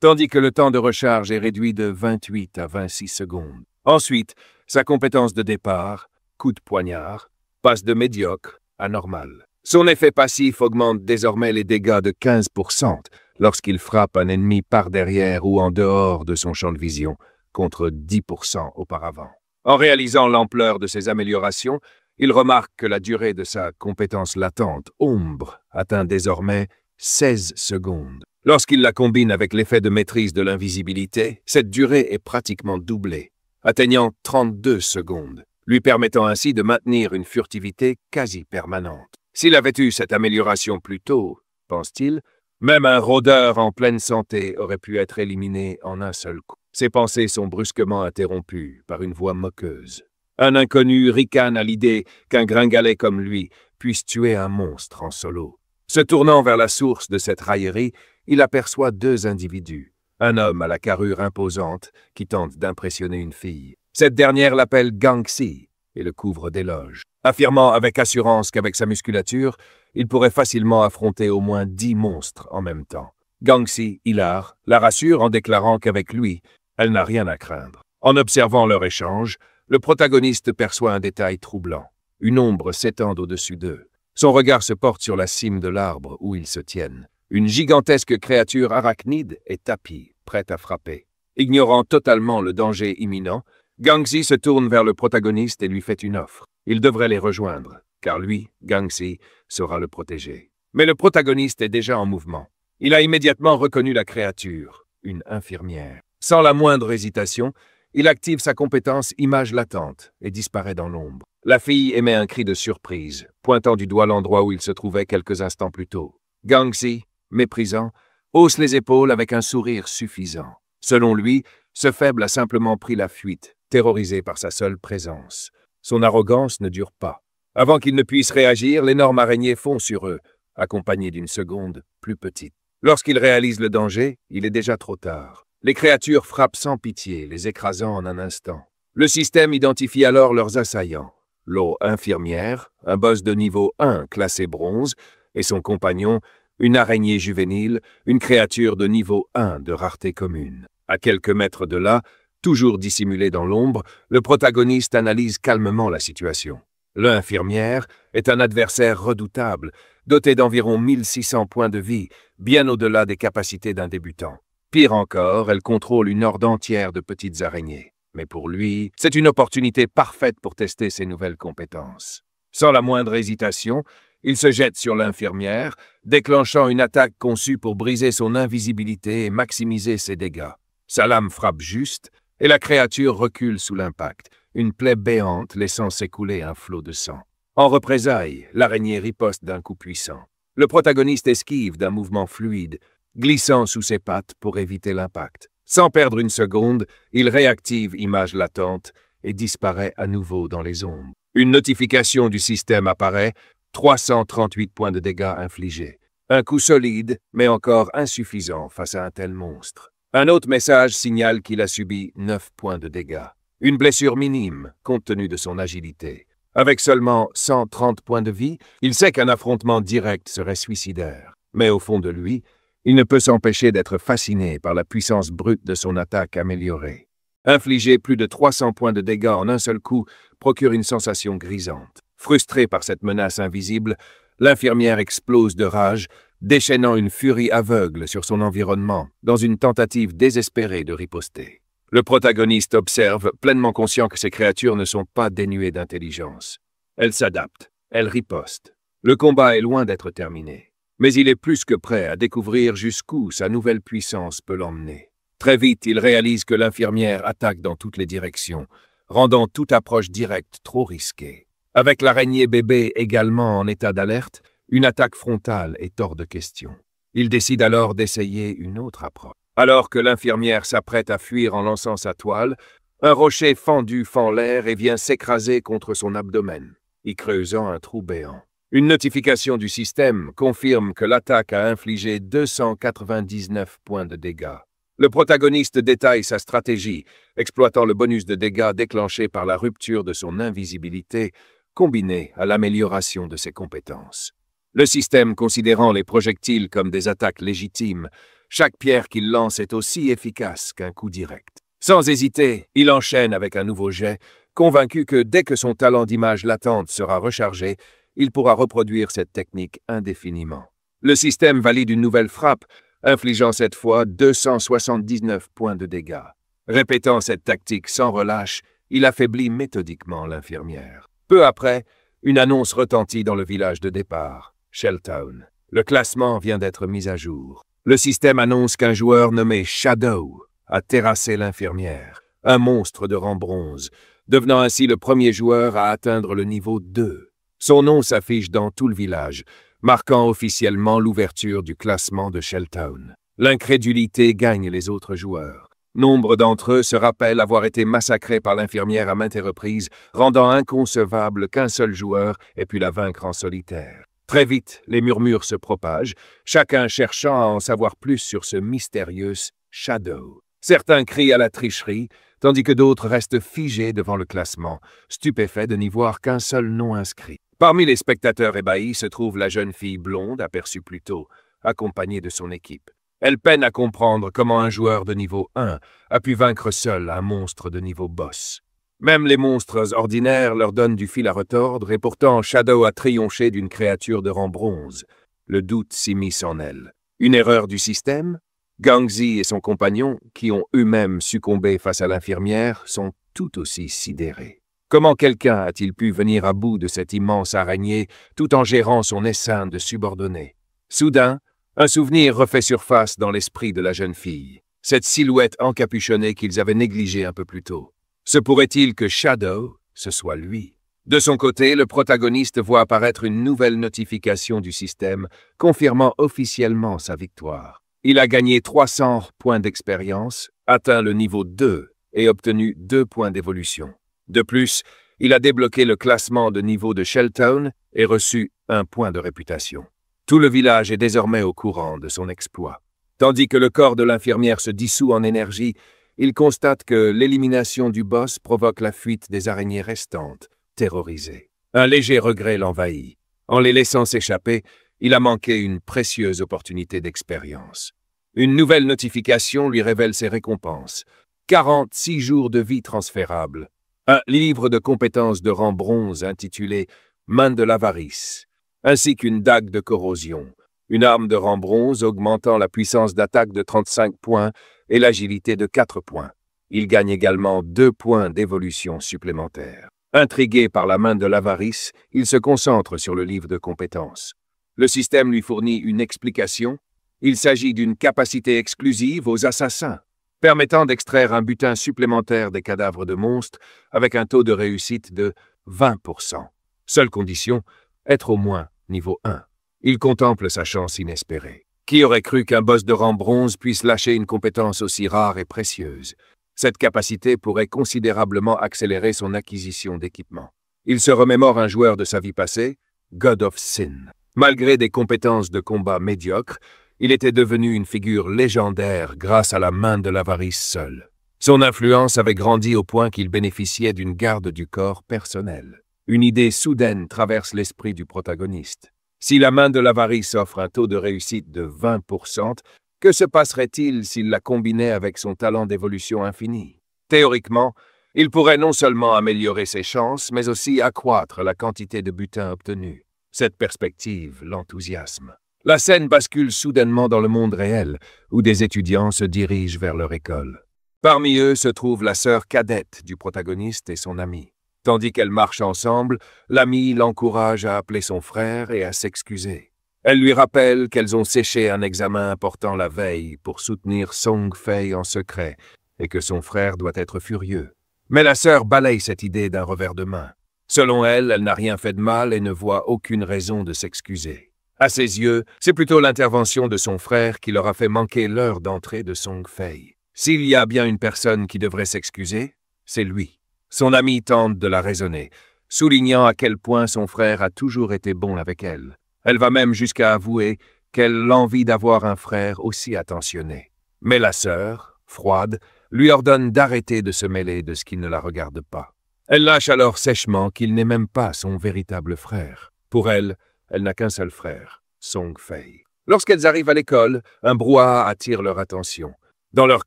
tandis que le temps de recharge est réduit de 28 à 26 secondes. Ensuite, sa compétence de départ, coup de poignard, passe de médiocre à normal. Son effet passif augmente désormais les dégâts de 15% lorsqu'il frappe un ennemi par derrière ou en dehors de son champ de vision, contre 10% auparavant. En réalisant l'ampleur de ces améliorations, il remarque que la durée de sa compétence latente, ombre, atteint désormais 16 secondes. Lorsqu'il la combine avec l'effet de maîtrise de l'invisibilité, cette durée est pratiquement doublée, atteignant 32 secondes, lui permettant ainsi de maintenir une furtivité quasi permanente. S'il avait eu cette amélioration plus tôt, pense-t-il, même un rôdeur en pleine santé aurait pu être éliminé en un seul coup. Ses pensées sont brusquement interrompues par une voix moqueuse. Un inconnu ricane à l'idée qu'un gringalet comme lui puisse tuer un monstre en solo. Se tournant vers la source de cette raillerie, il aperçoit deux individus. Un homme à la carrure imposante qui tente d'impressionner une fille. Cette dernière l'appelle Gangxi et le couvre d'éloges, affirmant avec assurance qu'avec sa musculature, il pourrait facilement affronter au moins 10 monstres en même temps. Gangxi, hilar, la rassure en déclarant qu'avec lui, elle n'a rien à craindre. En observant leur échange, le protagoniste perçoit un détail troublant. Une ombre s'étend au-dessus d'eux. Son regard se porte sur la cime de l'arbre où ils se tiennent. Une gigantesque créature arachnide est tapie, prête à frapper. Ignorant totalement le danger imminent, Gangxi se tourne vers le protagoniste et lui fait une offre. Il devrait les rejoindre, car lui, Gangxi, saura le protéger. Mais le protagoniste est déjà en mouvement. Il a immédiatement reconnu la créature, une infirmière. Sans la moindre hésitation, il active sa compétence image latente et disparaît dans l'ombre. La fille émet un cri de surprise, pointant du doigt l'endroit où il se trouvait quelques instants plus tôt. Gangxi, méprisant, hausse les épaules avec un sourire suffisant. Selon lui, ce faible a simplement pris la fuite, terrorisé par sa seule présence. Son arrogance ne dure pas. Avant qu'il ne puisse réagir, l'énorme araignée fond sur eux, accompagnée d'une seconde plus petite. Lorsqu'il réalise le danger, il est déjà trop tard. Les créatures frappent sans pitié, les écrasant en un instant. Le système identifie alors leurs assaillants. L'eau infirmière, un boss de niveau 1 classé bronze, et son compagnon, une araignée juvénile, une créature de niveau 1 de rareté commune. À quelques mètres de là, toujours dissimulé dans l'ombre, le protagoniste analyse calmement la situation. L'infirmière est un adversaire redoutable, doté d'environ 1600 points de vie, bien au-delà des capacités d'un débutant. Pire encore, elle contrôle une horde entière de petites araignées. Mais pour lui, c'est une opportunité parfaite pour tester ses nouvelles compétences. Sans la moindre hésitation, il se jette sur l'infirmière, déclenchant une attaque conçue pour briser son invisibilité et maximiser ses dégâts. Sa lame frappe juste, et la créature recule sous l'impact, une plaie béante laissant s'écouler un flot de sang. En représailles, l'araignée riposte d'un coup puissant. Le protagoniste esquive d'un mouvement fluide, glissant sous ses pattes pour éviter l'impact. Sans perdre une seconde, il réactive image latente et disparaît à nouveau dans les ombres. Une notification du système apparaît, 338 points de dégâts infligés. Un coup solide, mais encore insuffisant face à un tel monstre. Un autre message signale qu'il a subi 9 points de dégâts. Une blessure minime, compte tenu de son agilité. Avec seulement 130 points de vie, il sait qu'un affrontement direct serait suicidaire. Mais au fond de lui, il ne peut s'empêcher d'être fasciné par la puissance brute de son attaque améliorée. Infliger plus de 300 points de dégâts en un seul coup procure une sensation grisante. Frustré par cette menace invisible, l'infirmière explose de rage, déchaînant une furie aveugle sur son environnement dans une tentative désespérée de riposter. Le protagoniste observe, pleinement conscient que ces créatures ne sont pas dénuées d'intelligence. Elles s'adaptent, elles ripostent. Le combat est loin d'être terminé. Mais il est plus que prêt à découvrir jusqu'où sa nouvelle puissance peut l'emmener. Très vite, il réalise que l'infirmière attaque dans toutes les directions, rendant toute approche directe trop risquée. Avec l'araignée bébé également en état d'alerte, une attaque frontale est hors de question. Il décide alors d'essayer une autre approche. Alors que l'infirmière s'apprête à fuir en lançant sa toile, un rocher fendu fend l'air et vient s'écraser contre son abdomen, y creusant un trou béant. Une notification du système confirme que l'attaque a infligé 299 points de dégâts. Le protagoniste détaille sa stratégie, exploitant le bonus de dégâts déclenché par la rupture de son invisibilité, combiné à l'amélioration de ses compétences. Le système considérant les projectiles comme des attaques légitimes, chaque pierre qu'il lance est aussi efficace qu'un coup direct. Sans hésiter, il enchaîne avec un nouveau jet, convaincu que dès que son talent d'image latente sera rechargé, il pourra reproduire cette technique indéfiniment. Le système valide une nouvelle frappe, infligeant cette fois 279 points de dégâts. Répétant cette tactique sans relâche, il affaiblit méthodiquement l'infirmière. Peu après, une annonce retentit dans le village de départ, Shelltown. Le classement vient d'être mis à jour. Le système annonce qu'un joueur nommé Shadow a terrassé l'infirmière, un monstre de rang bronze, devenant ainsi le premier joueur à atteindre le niveau 2. Son nom s'affiche dans tout le village, marquant officiellement l'ouverture du classement de Shelltown. L'incrédulité gagne les autres joueurs. Nombre d'entre eux se rappellent avoir été massacrés par l'infirmière à maintes reprises, rendant inconcevable qu'un seul joueur ait pu la vaincre en solitaire. Très vite, les murmures se propagent, chacun cherchant à en savoir plus sur ce mystérieux Shadow. Certains crient à la tricherie, tandis que d'autres restent figés devant le classement, stupéfaits de n'y voir qu'un seul nom inscrit. Parmi les spectateurs ébahis se trouve la jeune fille blonde aperçue plus tôt, accompagnée de son équipe. Elle peine à comprendre comment un joueur de niveau 1 a pu vaincre seul un monstre de niveau boss. Même les monstres ordinaires leur donnent du fil à retordre et pourtant Shadow a triomphé d'une créature de rang bronze. Le doute s'immisce en elle. Une erreur du système? Gangzi et son compagnon, qui ont eux-mêmes succombé face à l'infirmière, sont tout aussi sidérés. Comment quelqu'un a-t-il pu venir à bout de cette immense araignée tout en gérant son essaim de subordonnés? Soudain, un souvenir refait surface dans l'esprit de la jeune fille. Cette silhouette encapuchonnée qu'ils avaient négligée un peu plus tôt. Se pourrait-il que Shadow, ce soit lui? De son côté, le protagoniste voit apparaître une nouvelle notification du système, confirmant officiellement sa victoire. Il a gagné 300 points d'expérience, atteint le niveau 2 et obtenu 2 points d'évolution. De plus, il a débloqué le classement de niveau de Shelltown et reçu 1 point de réputation. Tout le village est désormais au courant de son exploit. Tandis que le corps de l'infirmière se dissout en énergie, il constate que l'élimination du boss provoque la fuite des araignées restantes, terrorisées. Un léger regret l'envahit. En les laissant s'échapper, il a manqué une précieuse opportunité d'expérience. Une nouvelle notification lui révèle ses récompenses. 46 jours de vie transférables. Un livre de compétences de rang bronze intitulé « Main de l'avarice », ainsi qu'une dague de corrosion, une arme de rang bronze augmentant la puissance d'attaque de 35 points et l'agilité de 4 points. Il gagne également 2 points d'évolution supplémentaires. Intrigué par la main de l'avarice, il se concentre sur le livre de compétences. Le système lui fournit une explication. Il s'agit d'une capacité exclusive aux assassins, permettant d'extraire un butin supplémentaire des cadavres de monstres avec un taux de réussite de 20%. Seule condition, être au moins niveau 1. Il contemple sa chance inespérée. Qui aurait cru qu'un boss de rang bronze puisse lâcher une compétence aussi rare et précieuse? Cette capacité pourrait considérablement accélérer son acquisition d'équipement. Il se remémore un joueur de sa vie passée, God of Sin. Malgré des compétences de combat médiocres, il était devenu une figure légendaire grâce à la main de l'avarice seule. Son influence avait grandi au point qu'il bénéficiait d'une garde du corps personnelle. Une idée soudaine traverse l'esprit du protagoniste. Si la main de l'avarice offre un taux de réussite de 20%, que se passerait-il s'il la combinait avec son talent d'évolution infini? Théoriquement, il pourrait non seulement améliorer ses chances, mais aussi accroître la quantité de butin obtenu. Cette perspective l'enthousiasme. La scène bascule soudainement dans le monde réel, où des étudiants se dirigent vers leur école. Parmi eux se trouve la sœur cadette du protagoniste et son amie. Tandis qu'elles marchent ensemble, l'amie l'encourage à appeler son frère et à s'excuser. Elle lui rappelle qu'elles ont séché un examen important la veille pour soutenir Song Fei en secret et que son frère doit être furieux. Mais la sœur balaye cette idée d'un revers de main. Selon elle, elle n'a rien fait de mal et ne voit aucune raison de s'excuser. À ses yeux, c'est plutôt l'intervention de son frère qui leur a fait manquer l'heure d'entrée de Song Fei. S'il y a bien une personne qui devrait s'excuser, c'est lui. Son ami tente de la raisonner, soulignant à quel point son frère a toujours été bon avec elle. Elle va même jusqu'à avouer qu'elle a envie d'avoir un frère aussi attentionné. Mais la sœur, froide, lui ordonne d'arrêter de se mêler de ce qui ne la regarde pas. Elle lâche alors sèchement qu'il n'est même pas son véritable frère. Pour elle, elle n'a qu'un seul frère, Song Fei. Lorsqu'elles arrivent à l'école, un brouhaha attire leur attention. Dans leur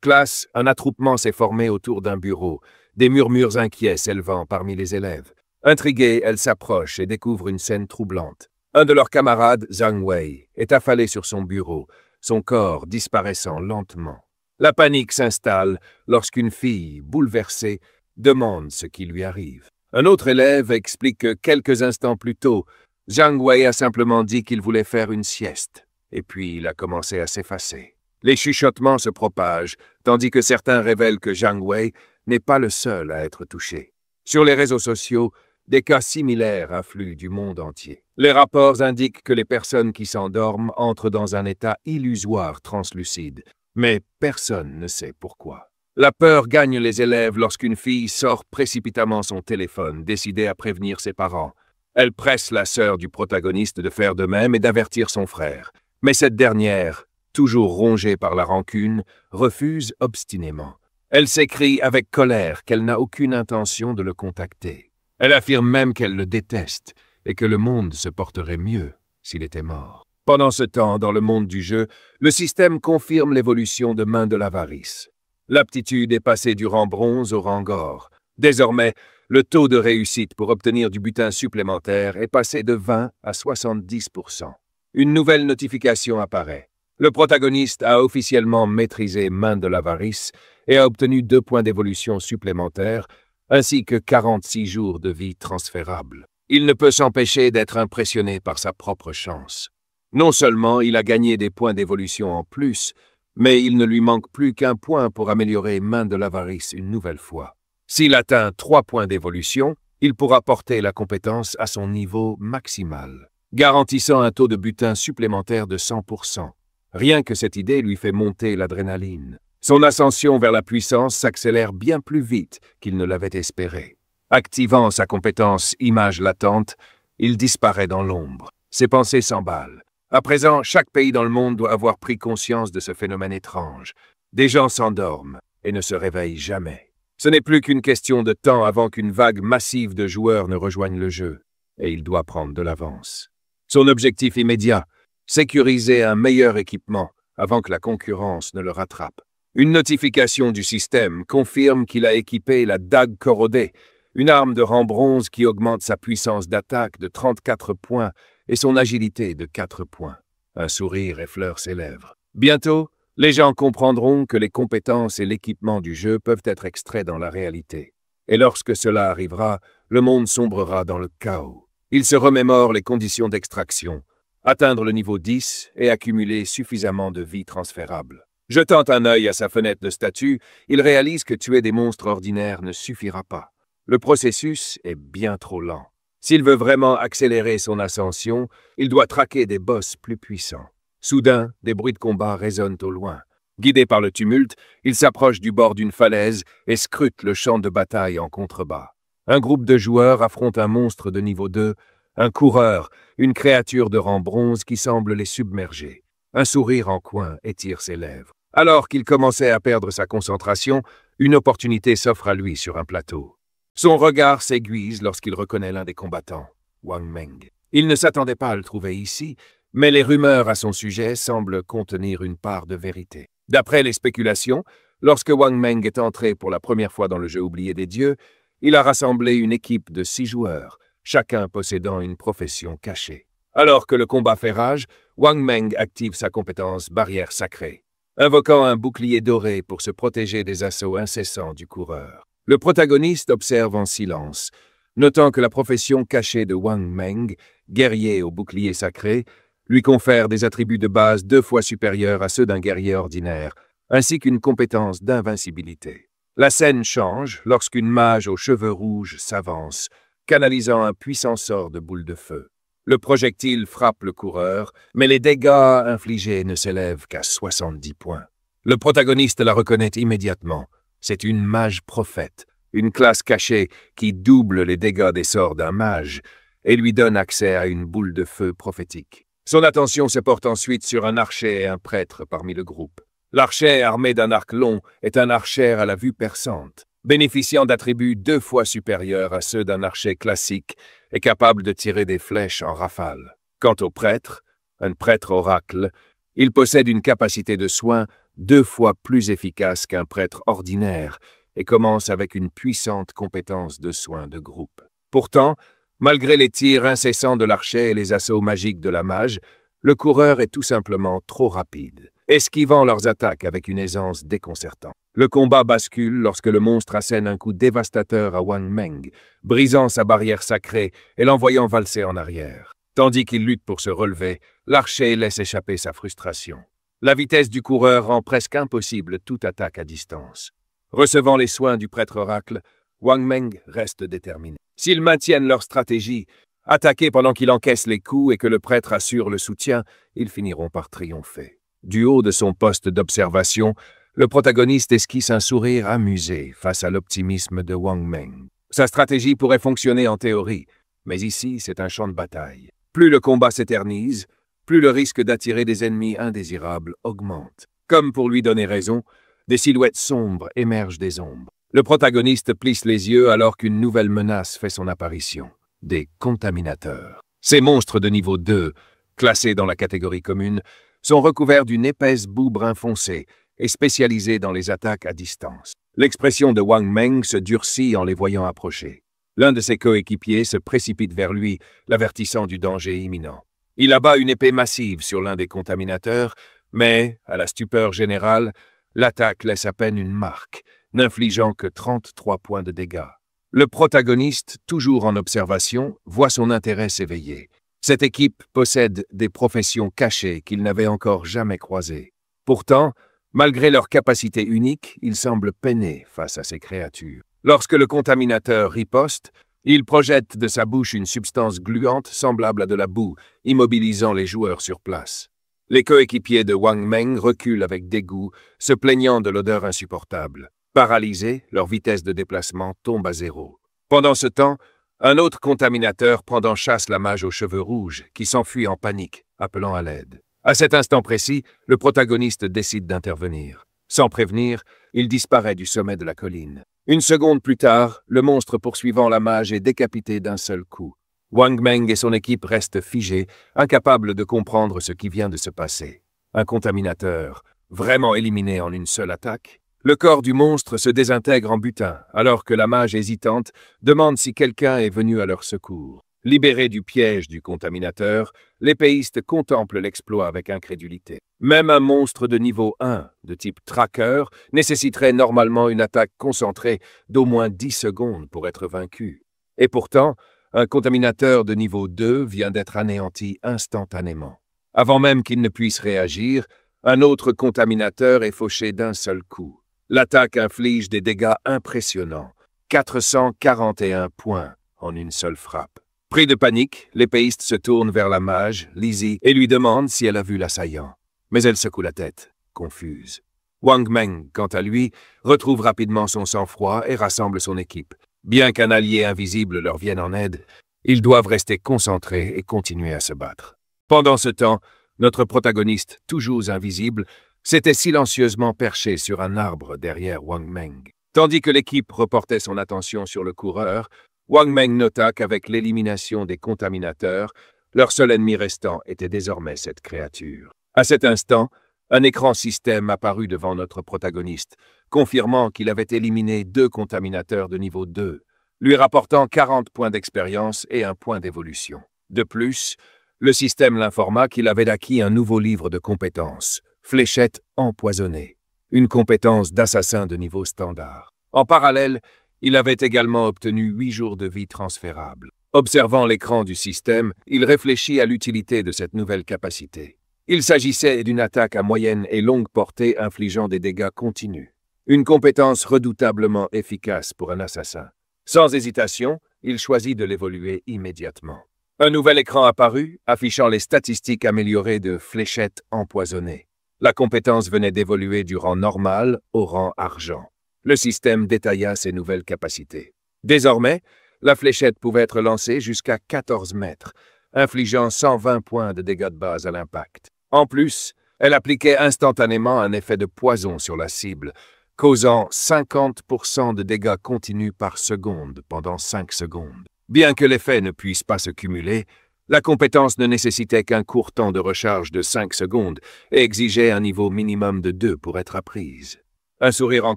classe, un attroupement s'est formé autour d'un bureau, des murmures inquiets s'élevant parmi les élèves. Intriguées, elles s'approchent et découvrent une scène troublante. Un de leurs camarades, Zhang Wei, est affalé sur son bureau, son corps disparaissant lentement. La panique s'installe lorsqu'une fille, bouleversée, demande ce qui lui arrive. Un autre élève explique que quelques instants plus tôt, Zhang Wei a simplement dit qu'il voulait faire une sieste, et puis il a commencé à s'effacer. Les chuchotements se propagent, tandis que certains révèlent que Zhang Wei n'est pas le seul à être touché. Sur les réseaux sociaux, des cas similaires affluent du monde entier. Les rapports indiquent que les personnes qui s'endorment entrent dans un état illusoire translucide, mais personne ne sait pourquoi. La peur gagne les élèves lorsqu'une fille sort précipitamment son téléphone, décidée à prévenir ses parents. Elle presse la sœur du protagoniste de faire de même et d'avertir son frère. Mais cette dernière, toujours rongée par la rancune, refuse obstinément. Elle s'écrie avec colère qu'elle n'a aucune intention de le contacter. Elle affirme même qu'elle le déteste et que le monde se porterait mieux s'il était mort. Pendant ce temps, dans le monde du jeu, le système confirme l'évolution de Main de l'Avarice. L'aptitude est passée du rang bronze au rang or. Désormais, le taux de réussite pour obtenir du butin supplémentaire est passé de 20 à 70%. Une nouvelle notification apparaît. Le protagoniste a officiellement maîtrisé Main de l'Avarice et a obtenu 2 points d'évolution supplémentaires, ainsi que 46 jours de vie transférables. Il ne peut s'empêcher d'être impressionné par sa propre chance. Non seulement il a gagné des points d'évolution en plus, mais il ne lui manque plus qu'un point pour améliorer Main de l'Avarice une nouvelle fois. S'il atteint 3 points d'évolution, il pourra porter la compétence à son niveau maximal, garantissant un taux de butin supplémentaire de 100%. Rien que cette idée lui fait monter l'adrénaline. Son ascension vers la puissance s'accélère bien plus vite qu'il ne l'avait espéré. Activant sa compétence image latente, il disparaît dans l'ombre. Ses pensées s'emballent. À présent, chaque pays dans le monde doit avoir pris conscience de ce phénomène étrange. Des gens s'endorment et ne se réveillent jamais. Ce n'est plus qu'une question de temps avant qu'une vague massive de joueurs ne rejoigne le jeu, et il doit prendre de l'avance. Son objectif immédiat, sécuriser un meilleur équipement avant que la concurrence ne le rattrape. Une notification du système confirme qu'il a équipé la dague corrodée, une arme de rang bronze qui augmente sa puissance d'attaque de 34 points et son agilité de 4 points. Un sourire effleure ses lèvres. Bientôt, les gens comprendront que les compétences et l'équipement du jeu peuvent être extraits dans la réalité. Et lorsque cela arrivera, le monde sombrera dans le chaos. Il se remémore les conditions d'extraction, atteindre le niveau 10 et accumuler suffisamment de vie transférable. Jetant un œil à sa fenêtre de statut, il réalise que tuer des monstres ordinaires ne suffira pas. Le processus est bien trop lent. S'il veut vraiment accélérer son ascension, il doit traquer des boss plus puissants. Soudain, des bruits de combat résonnent au loin. Guidé par le tumulte, il s'approche du bord d'une falaise et scrute le champ de bataille en contrebas. Un groupe de joueurs affronte un monstre de niveau 2, un coureur, une créature de rang bronze qui semble les submerger. Un sourire en coin étire ses lèvres. Alors qu'il commençait à perdre sa concentration, une opportunité s'offre à lui sur un plateau. Son regard s'aiguise lorsqu'il reconnaît l'un des combattants, Wang Meng. Il ne s'attendait pas à le trouver ici, mais les rumeurs à son sujet semblent contenir une part de vérité. D'après les spéculations, lorsque Wang Meng est entré pour la première fois dans le jeu oublié des dieux, il a rassemblé une équipe de 6 joueurs, chacun possédant une profession cachée. Alors que le combat fait rage, Wang Meng active sa compétence barrière sacrée, invoquant un bouclier doré pour se protéger des assauts incessants du coureur. Le protagoniste observe en silence, notant que la profession cachée de Wang Meng, guerrier au bouclier sacré, lui confère des attributs de base 2 fois supérieurs à ceux d'un guerrier ordinaire, ainsi qu'une compétence d'invincibilité. La scène change lorsqu'une mage aux cheveux rouges s'avance, canalisant un puissant sort de boule de feu. Le projectile frappe le coureur, mais les dégâts infligés ne s'élèvent qu'à 70 points. Le protagoniste la reconnaît immédiatement. C'est une mage prophète, une classe cachée qui double les dégâts des sorts d'un mage et lui donne accès à une boule de feu prophétique. Son attention se porte ensuite sur un archer et un prêtre parmi le groupe. L'archer, armé d'un arc long, est un archer à la vue perçante, bénéficiant d'attributs 2 fois supérieurs à ceux d'un archer classique et capable de tirer des flèches en rafale. Quant au prêtre, un prêtre oracle, il possède une capacité de soin 2 fois plus efficace qu'un prêtre ordinaire et commence avec une puissante compétence de soin de groupe. Pourtant, malgré les tirs incessants de l'archer et les assauts magiques de la mage, le coureur est tout simplement trop rapide, esquivant leurs attaques avec une aisance déconcertante. Le combat bascule lorsque le monstre assène un coup dévastateur à Wang Meng, brisant sa barrière sacrée et l'envoyant valser en arrière. Tandis qu'il lutte pour se relever, l'archer laisse échapper sa frustration. La vitesse du coureur rend presque impossible toute attaque à distance. Recevant les soins du prêtre oracle, Wang Meng reste déterminé. S'ils maintiennent leur stratégie, attaquer pendant qu'il encaisse les coups et que le prêtre assure le soutien, ils finiront par triompher. Du haut de son poste d'observation, le protagoniste esquisse un sourire amusé face à l'optimisme de Wang Meng. Sa stratégie pourrait fonctionner en théorie, mais ici c'est un champ de bataille. Plus le combat s'éternise, plus le risque d'attirer des ennemis indésirables augmente. Comme pour lui donner raison, des silhouettes sombres émergent des ombres. Le protagoniste plisse les yeux alors qu'une nouvelle menace fait son apparition. Des contaminateurs. Ces monstres de niveau 2, classés dans la catégorie commune, sont recouverts d'une épaisse boue brun foncé et spécialisés dans les attaques à distance. L'expression de Wang Meng se durcit en les voyant approcher. L'un de ses coéquipiers se précipite vers lui, l'avertissant du danger imminent. Il abat une épée massive sur l'un des contaminateurs, mais, à la stupeur générale, l'attaque laisse à peine une marque, n'infligeant que 33 points de dégâts. Le protagoniste, toujours en observation, voit son intérêt s'éveiller. Cette équipe possède des professions cachées qu'il n'avait encore jamais croisées. Pourtant, malgré leur capacité unique, il semble peiner face à ces créatures. Lorsque le contaminateur riposte, il projette de sa bouche une substance gluante semblable à de la boue, immobilisant les joueurs sur place. Les coéquipiers de Wang Meng reculent avec dégoût, se plaignant de l'odeur insupportable. Paralysés, leur vitesse de déplacement tombe à 0. Pendant ce temps, un autre contaminateur prend en chasse la mage aux cheveux rouges, qui s'enfuit en panique, appelant à l'aide. À cet instant précis, le protagoniste décide d'intervenir. Sans prévenir, il disparaît du sommet de la colline. Une seconde plus tard, le monstre poursuivant la mage est décapité d'un seul coup. Wang Meng et son équipe restent figés, incapables de comprendre ce qui vient de se passer. Un contaminateur, vraiment éliminé en une seule attaque? Le corps du monstre se désintègre en butin, alors que la mage hésitante demande si quelqu'un est venu à leur secours. Libérés du piège du contaminateur, l'épéiste contemple l'exploit avec incrédulité. Même un monstre de niveau 1, de type tracker, nécessiterait normalement une attaque concentrée d'au moins 10 secondes pour être vaincu. Et pourtant, un contaminateur de niveau 2 vient d'être anéanti instantanément. Avant même qu'il ne puisse réagir, un autre contaminateur est fauché d'un seul coup. L'attaque inflige des dégâts impressionnants, 441 points en une seule frappe. Pris de panique, l'épéiste se tourne vers la mage, Lizzie, et lui demande si elle a vu l'assaillant. Mais elle secoue la tête, confuse. Wang Meng, quant à lui, retrouve rapidement son sang-froid et rassemble son équipe. Bien qu'un allié invisible leur vienne en aide, ils doivent rester concentrés et continuer à se battre. Pendant ce temps, notre protagoniste, toujours invisible, s'était silencieusement perché sur un arbre derrière Wang Meng. Tandis que l'équipe reportait son attention sur le coureur, Wang Meng nota qu'avec l'élimination des contaminateurs, leur seul ennemi restant était désormais cette créature. À cet instant, un écran système apparut devant notre protagoniste, confirmant qu'il avait éliminé 2 contaminateurs de niveau 2, lui rapportant 40 points d'expérience et 1 point d'évolution. De plus, le système l'informa qu'il avait acquis un nouveau livre de compétences, Fléchette empoisonnée, une compétence d'assassin de niveau standard. En parallèle, il avait également obtenu 8 jours de vie transférables. Observant l'écran du système, il réfléchit à l'utilité de cette nouvelle capacité. Il s'agissait d'une attaque à moyenne et longue portée infligeant des dégâts continus. Une compétence redoutablement efficace pour un assassin. Sans hésitation, il choisit de l'évoluer immédiatement. Un nouvel écran apparut, affichant les statistiques améliorées de fléchettes empoisonnées. La compétence venait d'évoluer du rang normal au rang argent. Le système détailla ses nouvelles capacités. Désormais, la fléchette pouvait être lancée jusqu'à 14 mètres, infligeant 120 points de dégâts de base à l'impact. En plus, elle appliquait instantanément un effet de poison sur la cible, causant 50% de dégâts continus par seconde pendant 5 secondes. Bien que l'effet ne puisse pas se cumuler, la compétence ne nécessitait qu'un court temps de recharge de 5 secondes et exigeait un niveau minimum de 2 pour être apprise. Un sourire en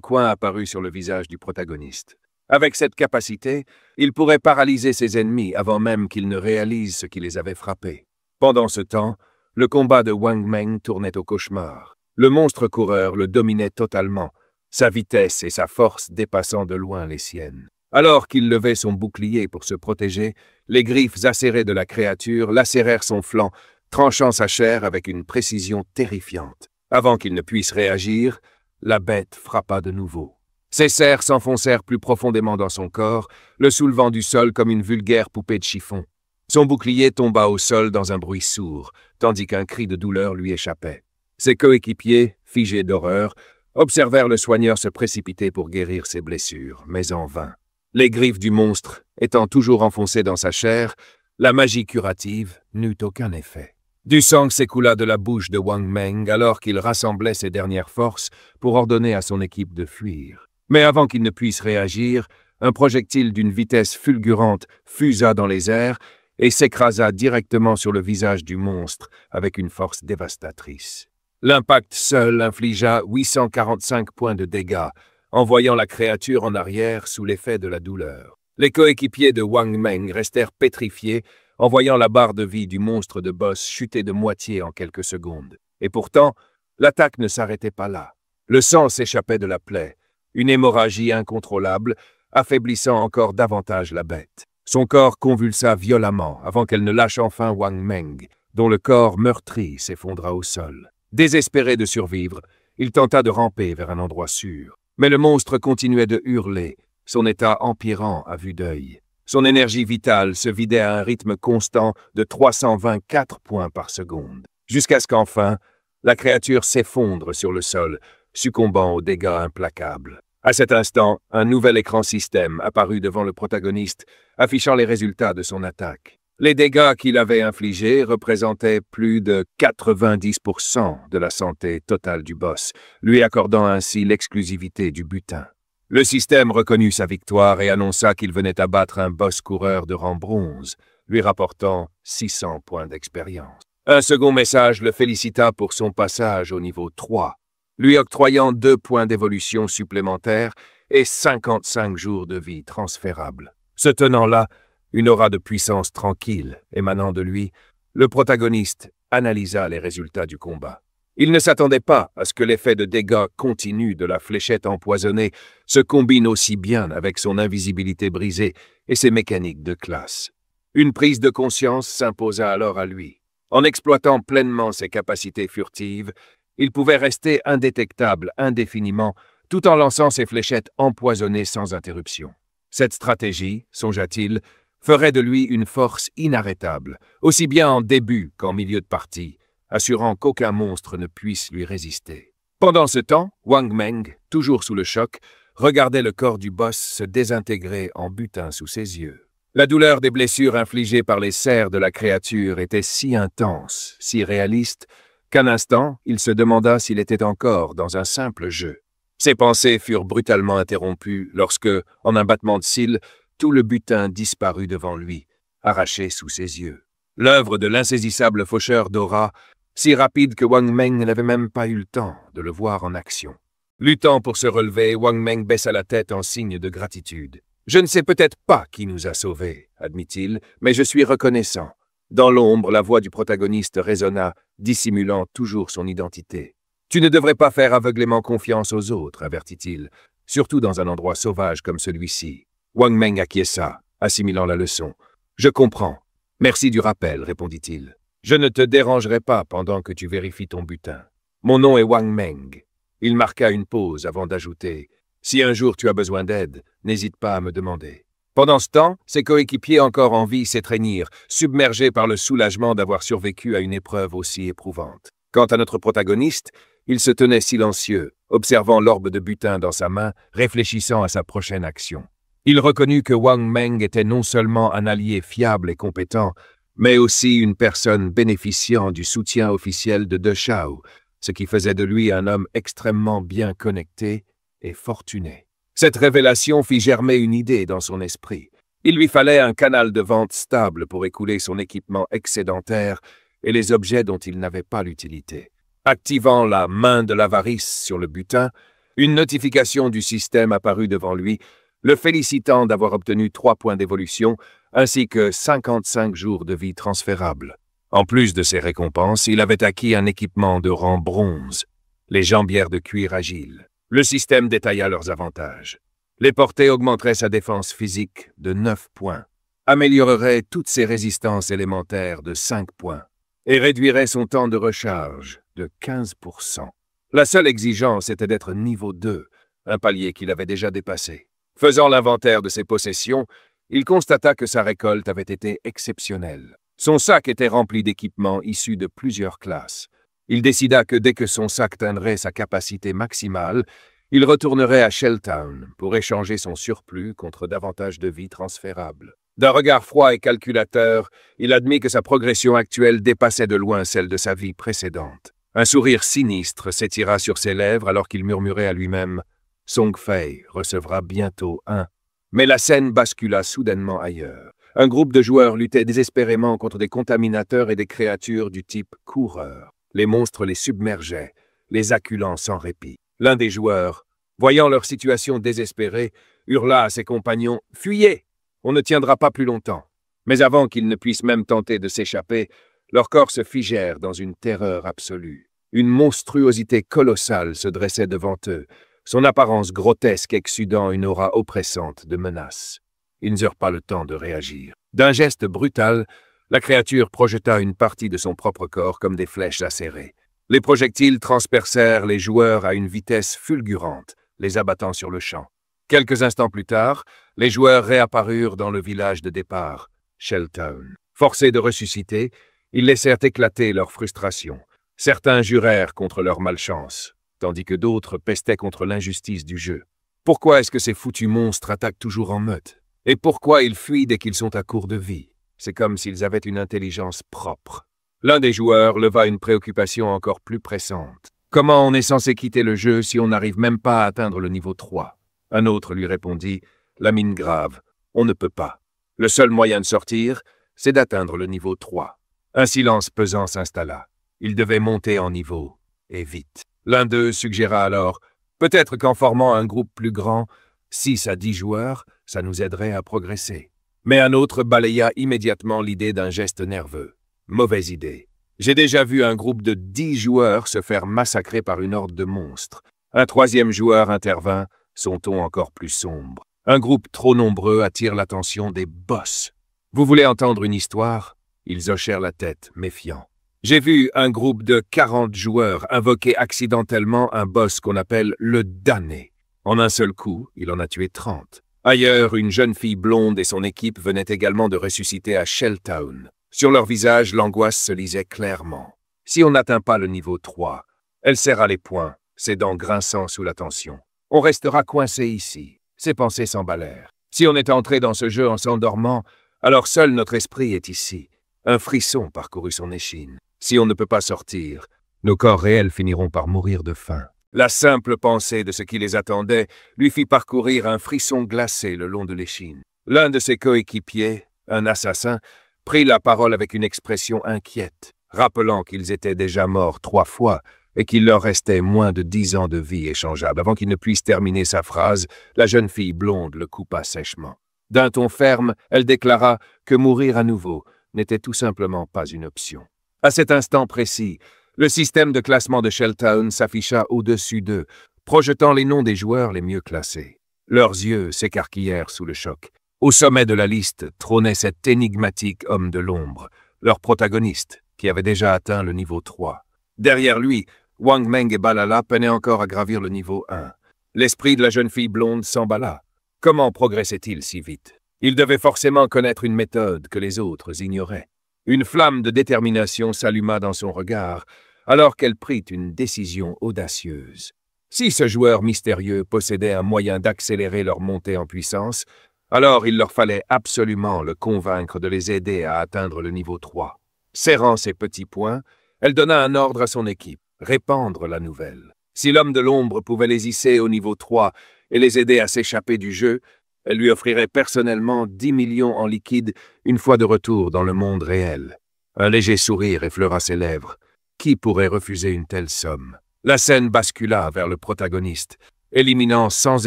coin apparut sur le visage du protagoniste. Avec cette capacité, il pourrait paralyser ses ennemis avant même qu'ils ne réalisent ce qui les avait frappés. Pendant ce temps, le combat de Wang Meng tournait au cauchemar. Le monstre coureur le dominait totalement, sa vitesse et sa force dépassant de loin les siennes. Alors qu'il levait son bouclier pour se protéger, les griffes acérées de la créature lacérèrent son flanc, tranchant sa chair avec une précision terrifiante. Avant qu'il ne puisse réagir, la bête frappa de nouveau. Ses serres s'enfoncèrent plus profondément dans son corps, le soulevant du sol comme une vulgaire poupée de chiffon. Son bouclier tomba au sol dans un bruit sourd, tandis qu'un cri de douleur lui échappait. Ses coéquipiers, figés d'horreur, observèrent le soigneur se précipiter pour guérir ses blessures, mais en vain. Les griffes du monstre étant toujours enfoncées dans sa chair, la magie curative n'eut aucun effet. Du sang s'écoula de la bouche de Wang Meng alors qu'il rassemblait ses dernières forces pour ordonner à son équipe de fuir. Mais avant qu'il ne puisse réagir, un projectile d'une vitesse fulgurante fusa dans les airs et s'écrasa directement sur le visage du monstre avec une force dévastatrice. L'impact seul infligea 845 points de dégâts, envoyant la créature en arrière sous l'effet de la douleur. Les coéquipiers de Wang Meng restèrent pétrifiés en voyant la barre de vie du monstre de boss chuter de moitié en quelques secondes. Et pourtant, l'attaque ne s'arrêtait pas là. Le sang s'échappait de la plaie, une hémorragie incontrôlable, affaiblissant encore davantage la bête. Son corps convulsa violemment avant qu'elle ne lâche enfin Wang Meng, dont le corps meurtri s'effondra au sol. Désespéré de survivre, il tenta de ramper vers un endroit sûr. Mais le monstre continuait de hurler, son état empirant à vue d'œil. Son énergie vitale se vidait à un rythme constant de 324 points par seconde, jusqu'à ce qu'enfin, la créature s'effondre sur le sol, succombant aux dégâts implacables. À cet instant, un nouvel écran système apparut devant le protagoniste, affichant les résultats de son attaque. Les dégâts qu'il avait infligés représentaient plus de 90% de la santé totale du boss, lui accordant ainsi l'exclusivité du butin. Le système reconnut sa victoire et annonça qu'il venait abattre un boss coureur de rang bronze, lui rapportant 600 points d'expérience. Un second message le félicita pour son passage au niveau 3, lui octroyant 2 points d'évolution supplémentaires et 55 jours de vie transférables. Se tenant là, une aura de puissance tranquille émanant de lui, le protagoniste analysa les résultats du combat. Il ne s'attendait pas à ce que l'effet de dégâts continu de la fléchette empoisonnée se combine aussi bien avec son invisibilité brisée et ses mécaniques de classe. Une prise de conscience s'imposa alors à lui. En exploitant pleinement ses capacités furtives, il pouvait rester indétectable indéfiniment tout en lançant ses fléchettes empoisonnées sans interruption. Cette stratégie, songea-t-il, ferait de lui une force inarrêtable, aussi bien en début qu'en milieu de partie, assurant qu'aucun monstre ne puisse lui résister. Pendant ce temps, Wang Meng, toujours sous le choc, regardait le corps du boss se désintégrer en butin sous ses yeux. La douleur des blessures infligées par les serres de la créature était si intense, si réaliste, qu'un instant, il se demanda s'il était encore dans un simple jeu. Ses pensées furent brutalement interrompues lorsque, en un battement de cils, tout le butin disparut devant lui, arraché sous ses yeux. L'œuvre de l'insaisissable faucheur d'aura, si rapide que Wang Meng n'avait même pas eu le temps de le voir en action. Luttant pour se relever, Wang Meng baissa la tête en signe de gratitude. « Je ne sais peut-être pas qui nous a sauvés, admit-il, mais je suis reconnaissant. » Dans l'ombre, la voix du protagoniste résonna, dissimulant toujours son identité. « Tu ne devrais pas faire aveuglément confiance aux autres, avertit-il, surtout dans un endroit sauvage comme celui-ci. » Wang Meng acquiesça, assimilant la leçon. « Je comprends. Merci du rappel, répondit-il. Je ne te dérangerai pas pendant que tu vérifies ton butin. Mon nom est Wang Meng. » Il marqua une pause avant d'ajouter « Si un jour tu as besoin d'aide, n'hésite pas à me demander. » Pendant ce temps, ses coéquipiers encore en vie s'étreignirent, submergés par le soulagement d'avoir survécu à une épreuve aussi éprouvante. Quant à notre protagoniste, il se tenait silencieux, observant l'orbe de butin dans sa main, réfléchissant à sa prochaine action. Il reconnut que Wang Meng était non seulement un allié fiable et compétent, mais aussi une personne bénéficiant du soutien officiel de De Shao, ce qui faisait de lui un homme extrêmement bien connecté et fortuné. Cette révélation fit germer une idée dans son esprit. Il lui fallait un canal de vente stable pour écouler son équipement excédentaire et les objets dont il n'avait pas l'utilité. Activant la main de l'avarice sur le butin, une notification du système apparut devant lui, le félicitant d'avoir obtenu 3 points d'évolution ainsi que 55 jours de vie transférables. En plus de ces récompenses, il avait acquis un équipement de rang bronze, les jambières de cuir agile. Le système détailla leurs avantages. Les portées augmenteraient sa défense physique de 9 points, amélioreraient toutes ses résistances élémentaires de 5 points et réduirait son temps de recharge de 15%. La seule exigence était d'être niveau 2, un palier qu'il avait déjà dépassé. Faisant l'inventaire de ses possessions, il constata que sa récolte avait été exceptionnelle. Son sac était rempli d'équipements issus de plusieurs classes. Il décida que dès que son sac atteindrait sa capacité maximale, il retournerait à Shelltown pour échanger son surplus contre davantage de vie transférable. D'un regard froid et calculateur, il admit que sa progression actuelle dépassait de loin celle de sa vie précédente. Un sourire sinistre s'étira sur ses lèvres alors qu'il murmurait à lui-même « Song Fei recevra bientôt un ». Mais la scène bascula soudainement ailleurs. Un groupe de joueurs luttait désespérément contre des contaminateurs et des créatures du type coureur. Les monstres les submergeaient, les acculant sans répit. L'un des joueurs, voyant leur situation désespérée, hurla à ses compagnons « Fuyez! On ne tiendra pas plus longtemps !» Mais avant qu'ils ne puissent même tenter de s'échapper, leurs corps se figèrent dans une terreur absolue. Une monstruosité colossale se dressait devant eux, son apparence grotesque exsudant une aura oppressante de menace. Ils n'eurent pas le temps de réagir. D'un geste brutal, la créature projeta une partie de son propre corps comme des flèches acérées. Les projectiles transpercèrent les joueurs à une vitesse fulgurante, les abattant sur le champ. Quelques instants plus tard, les joueurs réapparurent dans le village de départ, Shelltown. Forcés de ressusciter, ils laissèrent éclater leur frustration. Certains jurèrent contre leur malchance, tandis que d'autres pestaient contre l'injustice du jeu. Pourquoi est-ce que ces foutus monstres attaquent toujours en meute? Et pourquoi ils fuient dès qu'ils sont à court de vie? C'est comme s'ils avaient une intelligence propre. L'un des joueurs leva une préoccupation encore plus pressante. Comment on est censé quitter le jeu si on n'arrive même pas à atteindre le niveau 3? Un autre lui répondit, la mine grave, on ne peut pas. Le seul moyen de sortir, c'est d'atteindre le niveau 3. Un silence pesant s'installa. Ils devaient monter en niveau, et vite. L'un d'eux suggéra alors, peut-être qu'en formant un groupe plus grand, 6 à 10 joueurs, ça nous aiderait à progresser. Mais un autre balaya immédiatement l'idée d'un geste nerveux. Mauvaise idée. J'ai déjà vu un groupe de 10 joueurs se faire massacrer par une horde de monstres. Un troisième joueur intervint, son ton encore plus sombre. Un groupe trop nombreux attire l'attention des boss. Vous voulez entendre une histoire? Ils hochèrent la tête, méfiants. J'ai vu un groupe de 40 joueurs invoquer accidentellement un boss qu'on appelle le damné. En un seul coup, il en a tué 30. Ailleurs, une jeune fille blonde et son équipe venaient également de ressusciter à Shelltown. Sur leur visage, l'angoisse se lisait clairement. Si on n'atteint pas le niveau 3, elle serra les poings, ses dents grinçant sous la tension. On restera coincé ici. Ses pensées s'emballèrent. Si on est entré dans ce jeu en s'endormant, alors seul notre esprit est ici. Un frisson parcourut son échine. Si on ne peut pas sortir, nos corps réels finiront par mourir de faim. La simple pensée de ce qui les attendait lui fit parcourir un frisson glacé le long de l'échine. L'un de ses coéquipiers, un assassin, prit la parole avec une expression inquiète, rappelant qu'ils étaient déjà morts 3 fois et qu'il leur restait moins de 10 ans de vie échangeable. Avant qu'il ne puisse terminer sa phrase, la jeune fille blonde le coupa sèchement. D'un ton ferme, elle déclara que mourir à nouveau n'était tout simplement pas une option. À cet instant précis, le système de classement de Shelltown s'afficha au-dessus d'eux, projetant les noms des joueurs les mieux classés. Leurs yeux s'écarquillèrent sous le choc. Au sommet de la liste trônait cet énigmatique homme de l'ombre, leur protagoniste, qui avait déjà atteint le niveau 3. Derrière lui, Wang Meng et Balala peinaient encore à gravir le niveau 1. L'esprit de la jeune fille blonde s'emballa. Comment progressait-il si vite? Il devait forcément connaître une méthode que les autres ignoraient. Une flamme de détermination s'alluma dans son regard, alors qu'elle prit une décision audacieuse. Si ce joueur mystérieux possédait un moyen d'accélérer leur montée en puissance, alors il leur fallait absolument le convaincre de les aider à atteindre le niveau 3. Serrant ses petits poings, elle donna un ordre à son équipe, répandre la nouvelle. Si l'homme de l'ombre pouvait les hisser au niveau 3 et les aider à s'échapper du jeu, elle lui offrirait personnellement 10 millions en liquide une fois de retour dans le monde réel. Un léger sourire effleura ses lèvres. Qui pourrait refuser une telle somme? La scène bascula vers le protagoniste, éliminant sans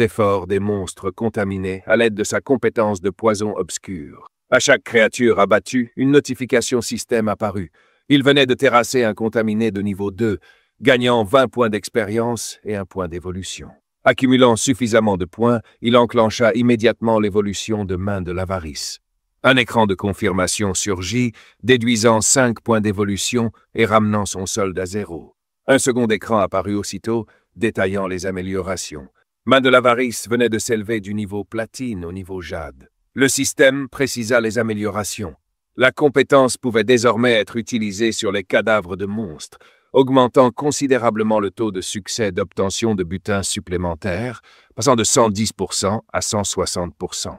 effort des monstres contaminés à l'aide de sa compétence de poison obscur. À chaque créature abattue, une notification système apparut. Il venait de terrasser un contaminé de niveau 2, gagnant 20 points d'expérience et 1 point d'évolution. Accumulant suffisamment de points, il enclencha immédiatement l'évolution de Main de l'Avarice. Un écran de confirmation surgit, déduisant 5 points d'évolution et ramenant son solde à 0. Un second écran apparut aussitôt, détaillant les améliorations. Main de l'Avarice venait de s'élever du niveau platine au niveau jade. Le système précisa les améliorations. La compétence pouvait désormais être utilisée sur les cadavres de monstres, augmentant considérablement le taux de succès d'obtention de butin supplémentaires, passant de 110% à 160%.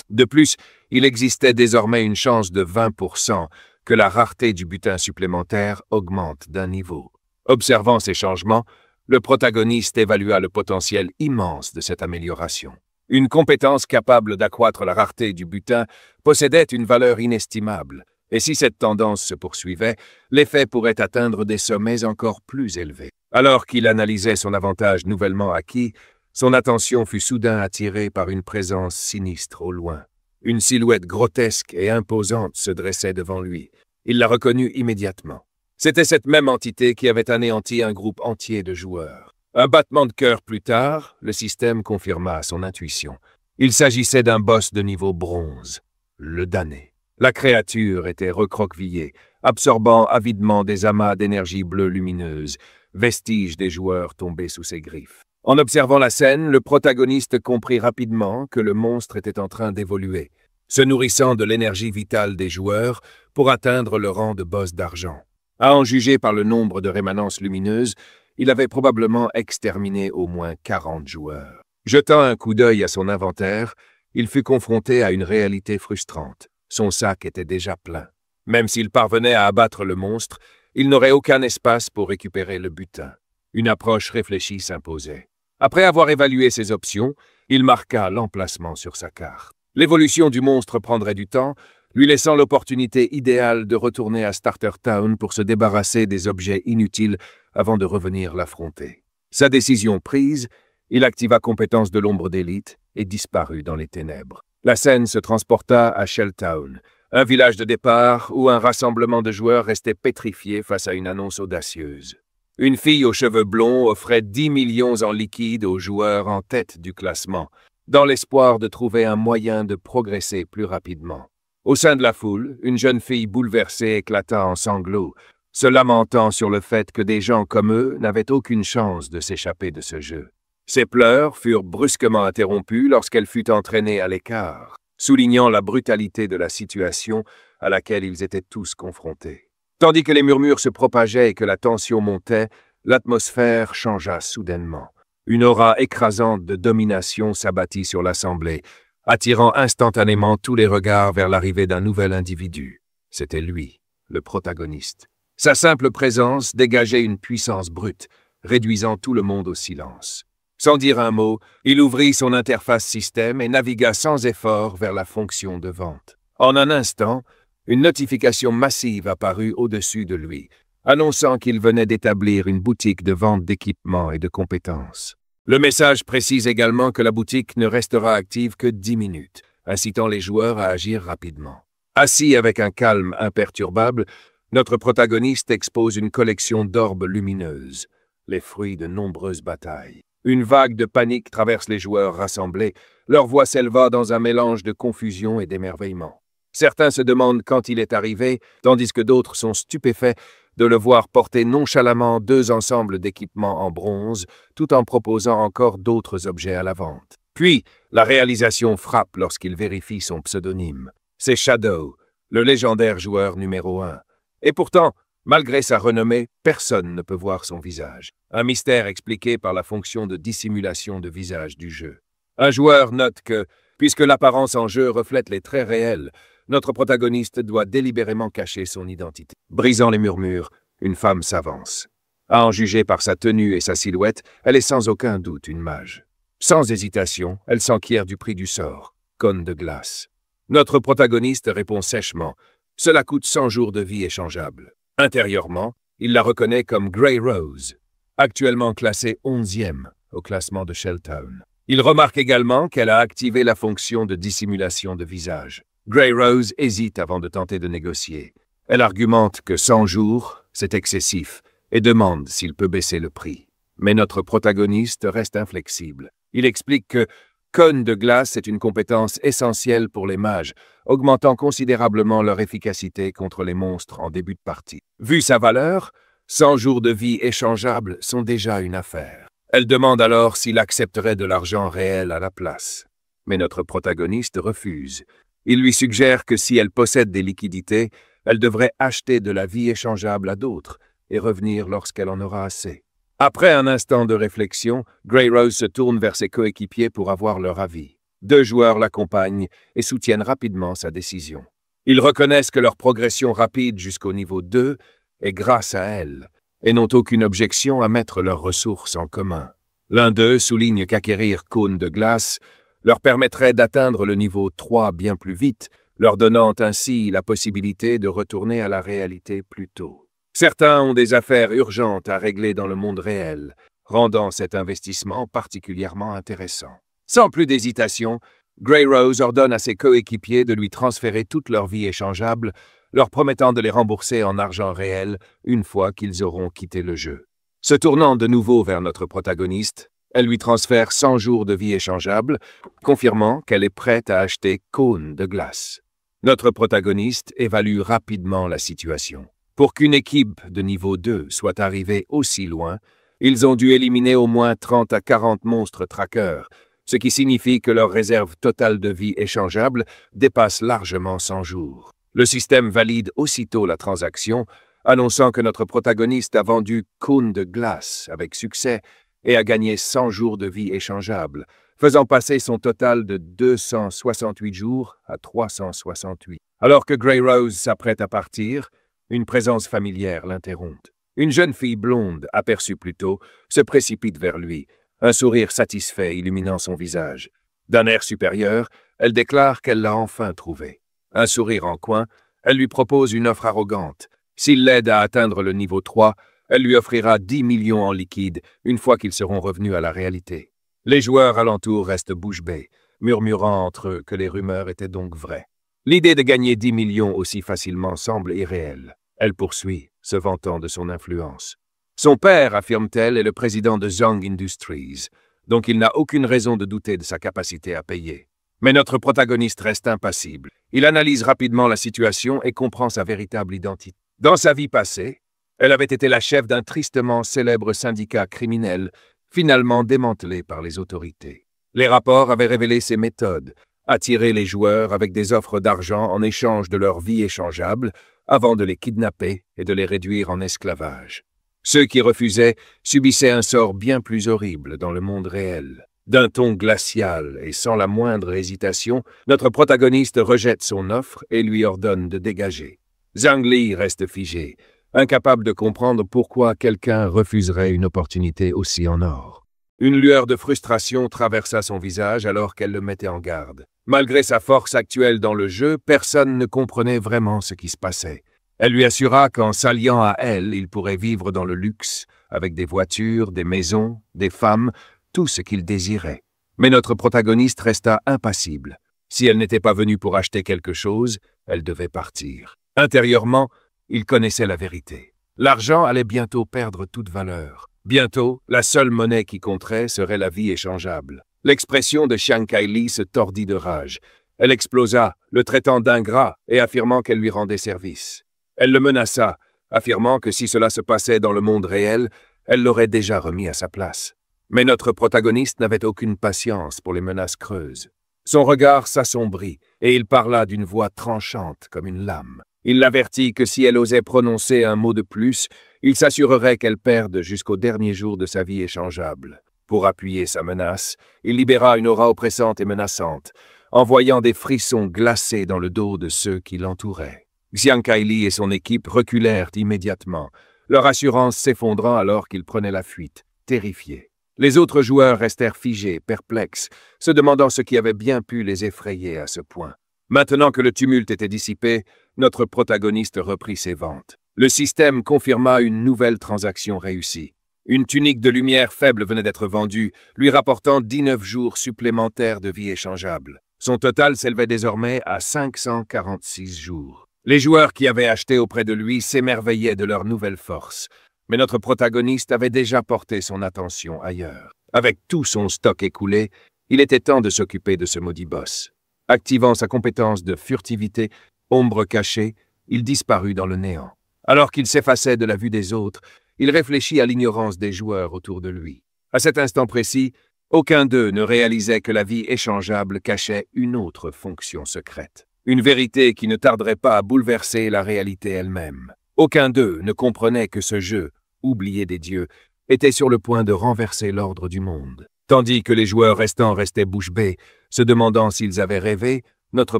De plus, il existait désormais une chance de 20% que la rareté du butin supplémentaire augmente d'un niveau. Observant ces changements, le protagoniste évalua le potentiel immense de cette amélioration. Une compétence capable d'accroître la rareté du butin possédait une valeur inestimable, et si cette tendance se poursuivait, l'effet pourrait atteindre des sommets encore plus élevés. Alors qu'il analysait son avantage nouvellement acquis, son attention fut soudain attirée par une présence sinistre au loin. Une silhouette grotesque et imposante se dressait devant lui. Il la reconnut immédiatement. C'était cette même entité qui avait anéanti un groupe entier de joueurs. Un battement de cœur plus tard, le système confirma son intuition. Il s'agissait d'un boss de niveau bronze, le damné. La créature était recroquevillée, absorbant avidement des amas d'énergie bleue lumineuse, vestiges des joueurs tombés sous ses griffes. En observant la scène, le protagoniste comprit rapidement que le monstre était en train d'évoluer, se nourrissant de l'énergie vitale des joueurs pour atteindre le rang de boss d'argent. À en juger par le nombre de rémanences lumineuses, il avait probablement exterminé au moins 40 joueurs. Jetant un coup d'œil à son inventaire, il fut confronté à une réalité frustrante. Son sac était déjà plein. Même s'il parvenait à abattre le monstre, il n'aurait aucun espace pour récupérer le butin. Une approche réfléchie s'imposait. Après avoir évalué ses options, il marqua l'emplacement sur sa carte. L'évolution du monstre prendrait du temps, lui laissant l'opportunité idéale de retourner à Starter Town pour se débarrasser des objets inutiles avant de revenir l'affronter. Sa décision prise, il activa compétence de l'ombre d'élite et disparut dans les ténèbres. La scène se transporta à Shelltown, un village de départ où un rassemblement de joueurs restait pétrifié face à une annonce audacieuse. Une fille aux cheveux blonds offrait 10 millions en liquide aux joueurs en tête du classement, dans l'espoir de trouver un moyen de progresser plus rapidement. Au sein de la foule, une jeune fille bouleversée éclata en sanglots, se lamentant sur le fait que des gens comme eux n'avaient aucune chance de s'échapper de ce jeu. Ses pleurs furent brusquement interrompus lorsqu'elle fut entraînée à l'écart, soulignant la brutalité de la situation à laquelle ils étaient tous confrontés. Tandis que les murmures se propageaient et que la tension montait, l'atmosphère changea soudainement. Une aura écrasante de domination s'abattit sur l'assemblée, attirant instantanément tous les regards vers l'arrivée d'un nouvel individu. C'était lui, le protagoniste. Sa simple présence dégageait une puissance brute, réduisant tout le monde au silence. Sans dire un mot, il ouvrit son interface système et navigua sans effort vers la fonction de vente. En un instant, une notification massive apparut au-dessus de lui, annonçant qu'il venait d'établir une boutique de vente d'équipements et de compétences. Le message précise également que la boutique ne restera active que 10 minutes, incitant les joueurs à agir rapidement. Assis avec un calme imperturbable, notre protagoniste expose une collection d'orbes lumineuses, les fruits de nombreuses batailles. Une vague de panique traverse les joueurs rassemblés, leur voix s'éleva dans un mélange de confusion et d'émerveillement. Certains se demandent quand il est arrivé, tandis que d'autres sont stupéfaits de le voir porter nonchalamment 2 ensembles d'équipements en bronze, tout en proposant encore d'autres objets à la vente. Puis, la réalisation frappe lorsqu'il vérifie son pseudonyme. C'est Shadow, le légendaire joueur numéro 1. Et pourtant, malgré sa renommée, personne ne peut voir son visage. Un mystère expliqué par la fonction de dissimulation de visage du jeu. Un joueur note que, puisque l'apparence en jeu reflète les traits réels, notre protagoniste doit délibérément cacher son identité. Brisant les murmures, une femme s'avance. À en juger par sa tenue et sa silhouette, elle est sans aucun doute une mage. Sans hésitation, elle s'enquiert du prix du sort, cône de glace. Notre protagoniste répond sèchement. Cela coûte 100 jours de vie échangeables. Intérieurement, il la reconnaît comme Grey Rose, actuellement classée 11e au classement de Shelltown. Il remarque également qu'elle a activé la fonction de dissimulation de visage. Grey Rose hésite avant de tenter de négocier. Elle argumente que 100 jours, c'est excessif, et demande s'il peut baisser le prix. Mais notre protagoniste reste inflexible. Il explique que cône de glace est une compétence essentielle pour les mages, augmentant considérablement leur efficacité contre les monstres en début de partie. Vu sa valeur, 100 jours de vie échangeables sont déjà une affaire. Elle demande alors s'il accepterait de l'argent réel à la place. Mais notre protagoniste refuse. Il lui suggère que si elle possède des liquidités, elle devrait acheter de la vie échangeable à d'autres et revenir lorsqu'elle en aura assez. Après un instant de réflexion, Grey Rose se tourne vers ses coéquipiers pour avoir leur avis. 2 joueurs l'accompagnent et soutiennent rapidement sa décision. Ils reconnaissent que leur progression rapide jusqu'au niveau 2 est grâce à elle, et n'ont aucune objection à mettre leurs ressources en commun. L'un d'eux souligne qu'acquérir cône de glace leur permettrait d'atteindre le niveau 3 bien plus vite, leur donnant ainsi la possibilité de retourner à la réalité plus tôt. Certains ont des affaires urgentes à régler dans le monde réel, rendant cet investissement particulièrement intéressant. Sans plus d'hésitation, Grey Rose ordonne à ses coéquipiers de lui transférer toute leur vie échangeable, leur promettant de les rembourser en argent réel une fois qu'ils auront quitté le jeu. Se tournant de nouveau vers notre protagoniste, elle lui transfère 100 jours de vie échangeable, confirmant qu'elle est prête à acheter cône de glace. Notre protagoniste évalue rapidement la situation. Pour qu'une équipe de niveau 2 soit arrivée aussi loin, ils ont dû éliminer au moins 30 à 40 monstres trackers, ce qui signifie que leur réserve totale de vie échangeable dépasse largement 100 jours. Le système valide aussitôt la transaction, annonçant que notre protagoniste a vendu cône de glace avec succès et a gagné 100 jours de vie échangeable, faisant passer son total de 268 jours à 368. Alors que Grey Rose s'apprête à partir, une présence familière l'interrompt. Une jeune fille blonde, aperçue plus tôt, se précipite vers lui, un sourire satisfait illuminant son visage. D'un air supérieur, elle déclare qu'elle l'a enfin trouvé. Un sourire en coin, elle lui propose une offre arrogante. S'il l'aide à atteindre le niveau 3, elle lui offrira 10 millions en liquide une fois qu'ils seront revenus à la réalité. Les joueurs alentour restent bouche bée, murmurant entre eux que les rumeurs étaient donc vraies. L'idée de gagner 10 millions aussi facilement semble irréelle. Elle poursuit, se vantant de son influence. Son père, affirme-t-elle, est le président de Zhang Industries, donc il n'a aucune raison de douter de sa capacité à payer. Mais notre protagoniste reste impassible. Il analyse rapidement la situation et comprend sa véritable identité. Dans sa vie passée, elle avait été la chef d'un tristement célèbre syndicat criminel, finalement démantelé par les autorités. Les rapports avaient révélé ses méthodes, attirer les joueurs avec des offres d'argent en échange de leur vie échangeable, avant de les kidnapper et de les réduire en esclavage. Ceux qui refusaient subissaient un sort bien plus horrible dans le monde réel. D'un ton glacial et sans la moindre hésitation, notre protagoniste rejette son offre et lui ordonne de dégager. Zhang Li reste figé, incapable de comprendre pourquoi quelqu'un refuserait une opportunité aussi en or. Une lueur de frustration traversa son visage alors qu'elle le mettait en garde. Malgré sa force actuelle dans le jeu, personne ne comprenait vraiment ce qui se passait. Elle lui assura qu'en s'alliant à elle, il pourrait vivre dans le luxe, avec des voitures, des maisons, des femmes, tout ce qu'il désirait. Mais notre protagoniste resta impassible. Si elle n'était pas venue pour acheter quelque chose, elle devait partir. Intérieurement, il connaissait la vérité. L'argent allait bientôt perdre toute valeur. Bientôt, la seule monnaie qui compterait serait la vie échangeable. L'expression de Xiang Kaili se tordit de rage. Elle explosa, le traitant d'ingrat et affirmant qu'elle lui rendait service. Elle le menaça, affirmant que si cela se passait dans le monde réel, elle l'aurait déjà remis à sa place. Mais notre protagoniste n'avait aucune patience pour les menaces creuses. Son regard s'assombrit, et il parla d'une voix tranchante comme une lame. Il l'avertit que si elle osait prononcer un mot de plus, il s'assurerait qu'elle perde jusqu'au dernier jour de sa vie échangeable. Pour appuyer sa menace, il libéra une aura oppressante et menaçante, envoyant des frissons glacés dans le dos de ceux qui l'entouraient. Xiang Kaili et son équipe reculèrent immédiatement, leur assurance s'effondrant alors qu'ils prenaient la fuite, terrifiés. Les autres joueurs restèrent figés, perplexes, se demandant ce qui avait bien pu les effrayer à ce point. Maintenant que le tumulte était dissipé, notre protagoniste reprit ses ventes. Le système confirma une nouvelle transaction réussie. Une tunique de lumière faible venait d'être vendue, lui rapportant 19 jours supplémentaires de vie échangeable. Son total s'élevait désormais à 546 jours. Les joueurs qui avaient acheté auprès de lui s'émerveillaient de leur nouvelle force. Mais notre protagoniste avait déjà porté son attention ailleurs. Avec tout son stock écoulé, il était temps de s'occuper de ce maudit boss. Activant sa compétence de furtivité, ombre cachée, il disparut dans le néant. Alors qu'il s'effaçait de la vue des autres, il réfléchit à l'ignorance des joueurs autour de lui. À cet instant précis, aucun d'eux ne réalisait que la vie échangeable cachait une autre fonction secrète. Une vérité qui ne tarderait pas à bouleverser la réalité elle-même. Aucun d'eux ne comprenait que ce jeu, oublié des dieux, était sur le point de renverser l'ordre du monde. Tandis que les joueurs restants restaient bouche bée, se demandant s'ils avaient rêvé, notre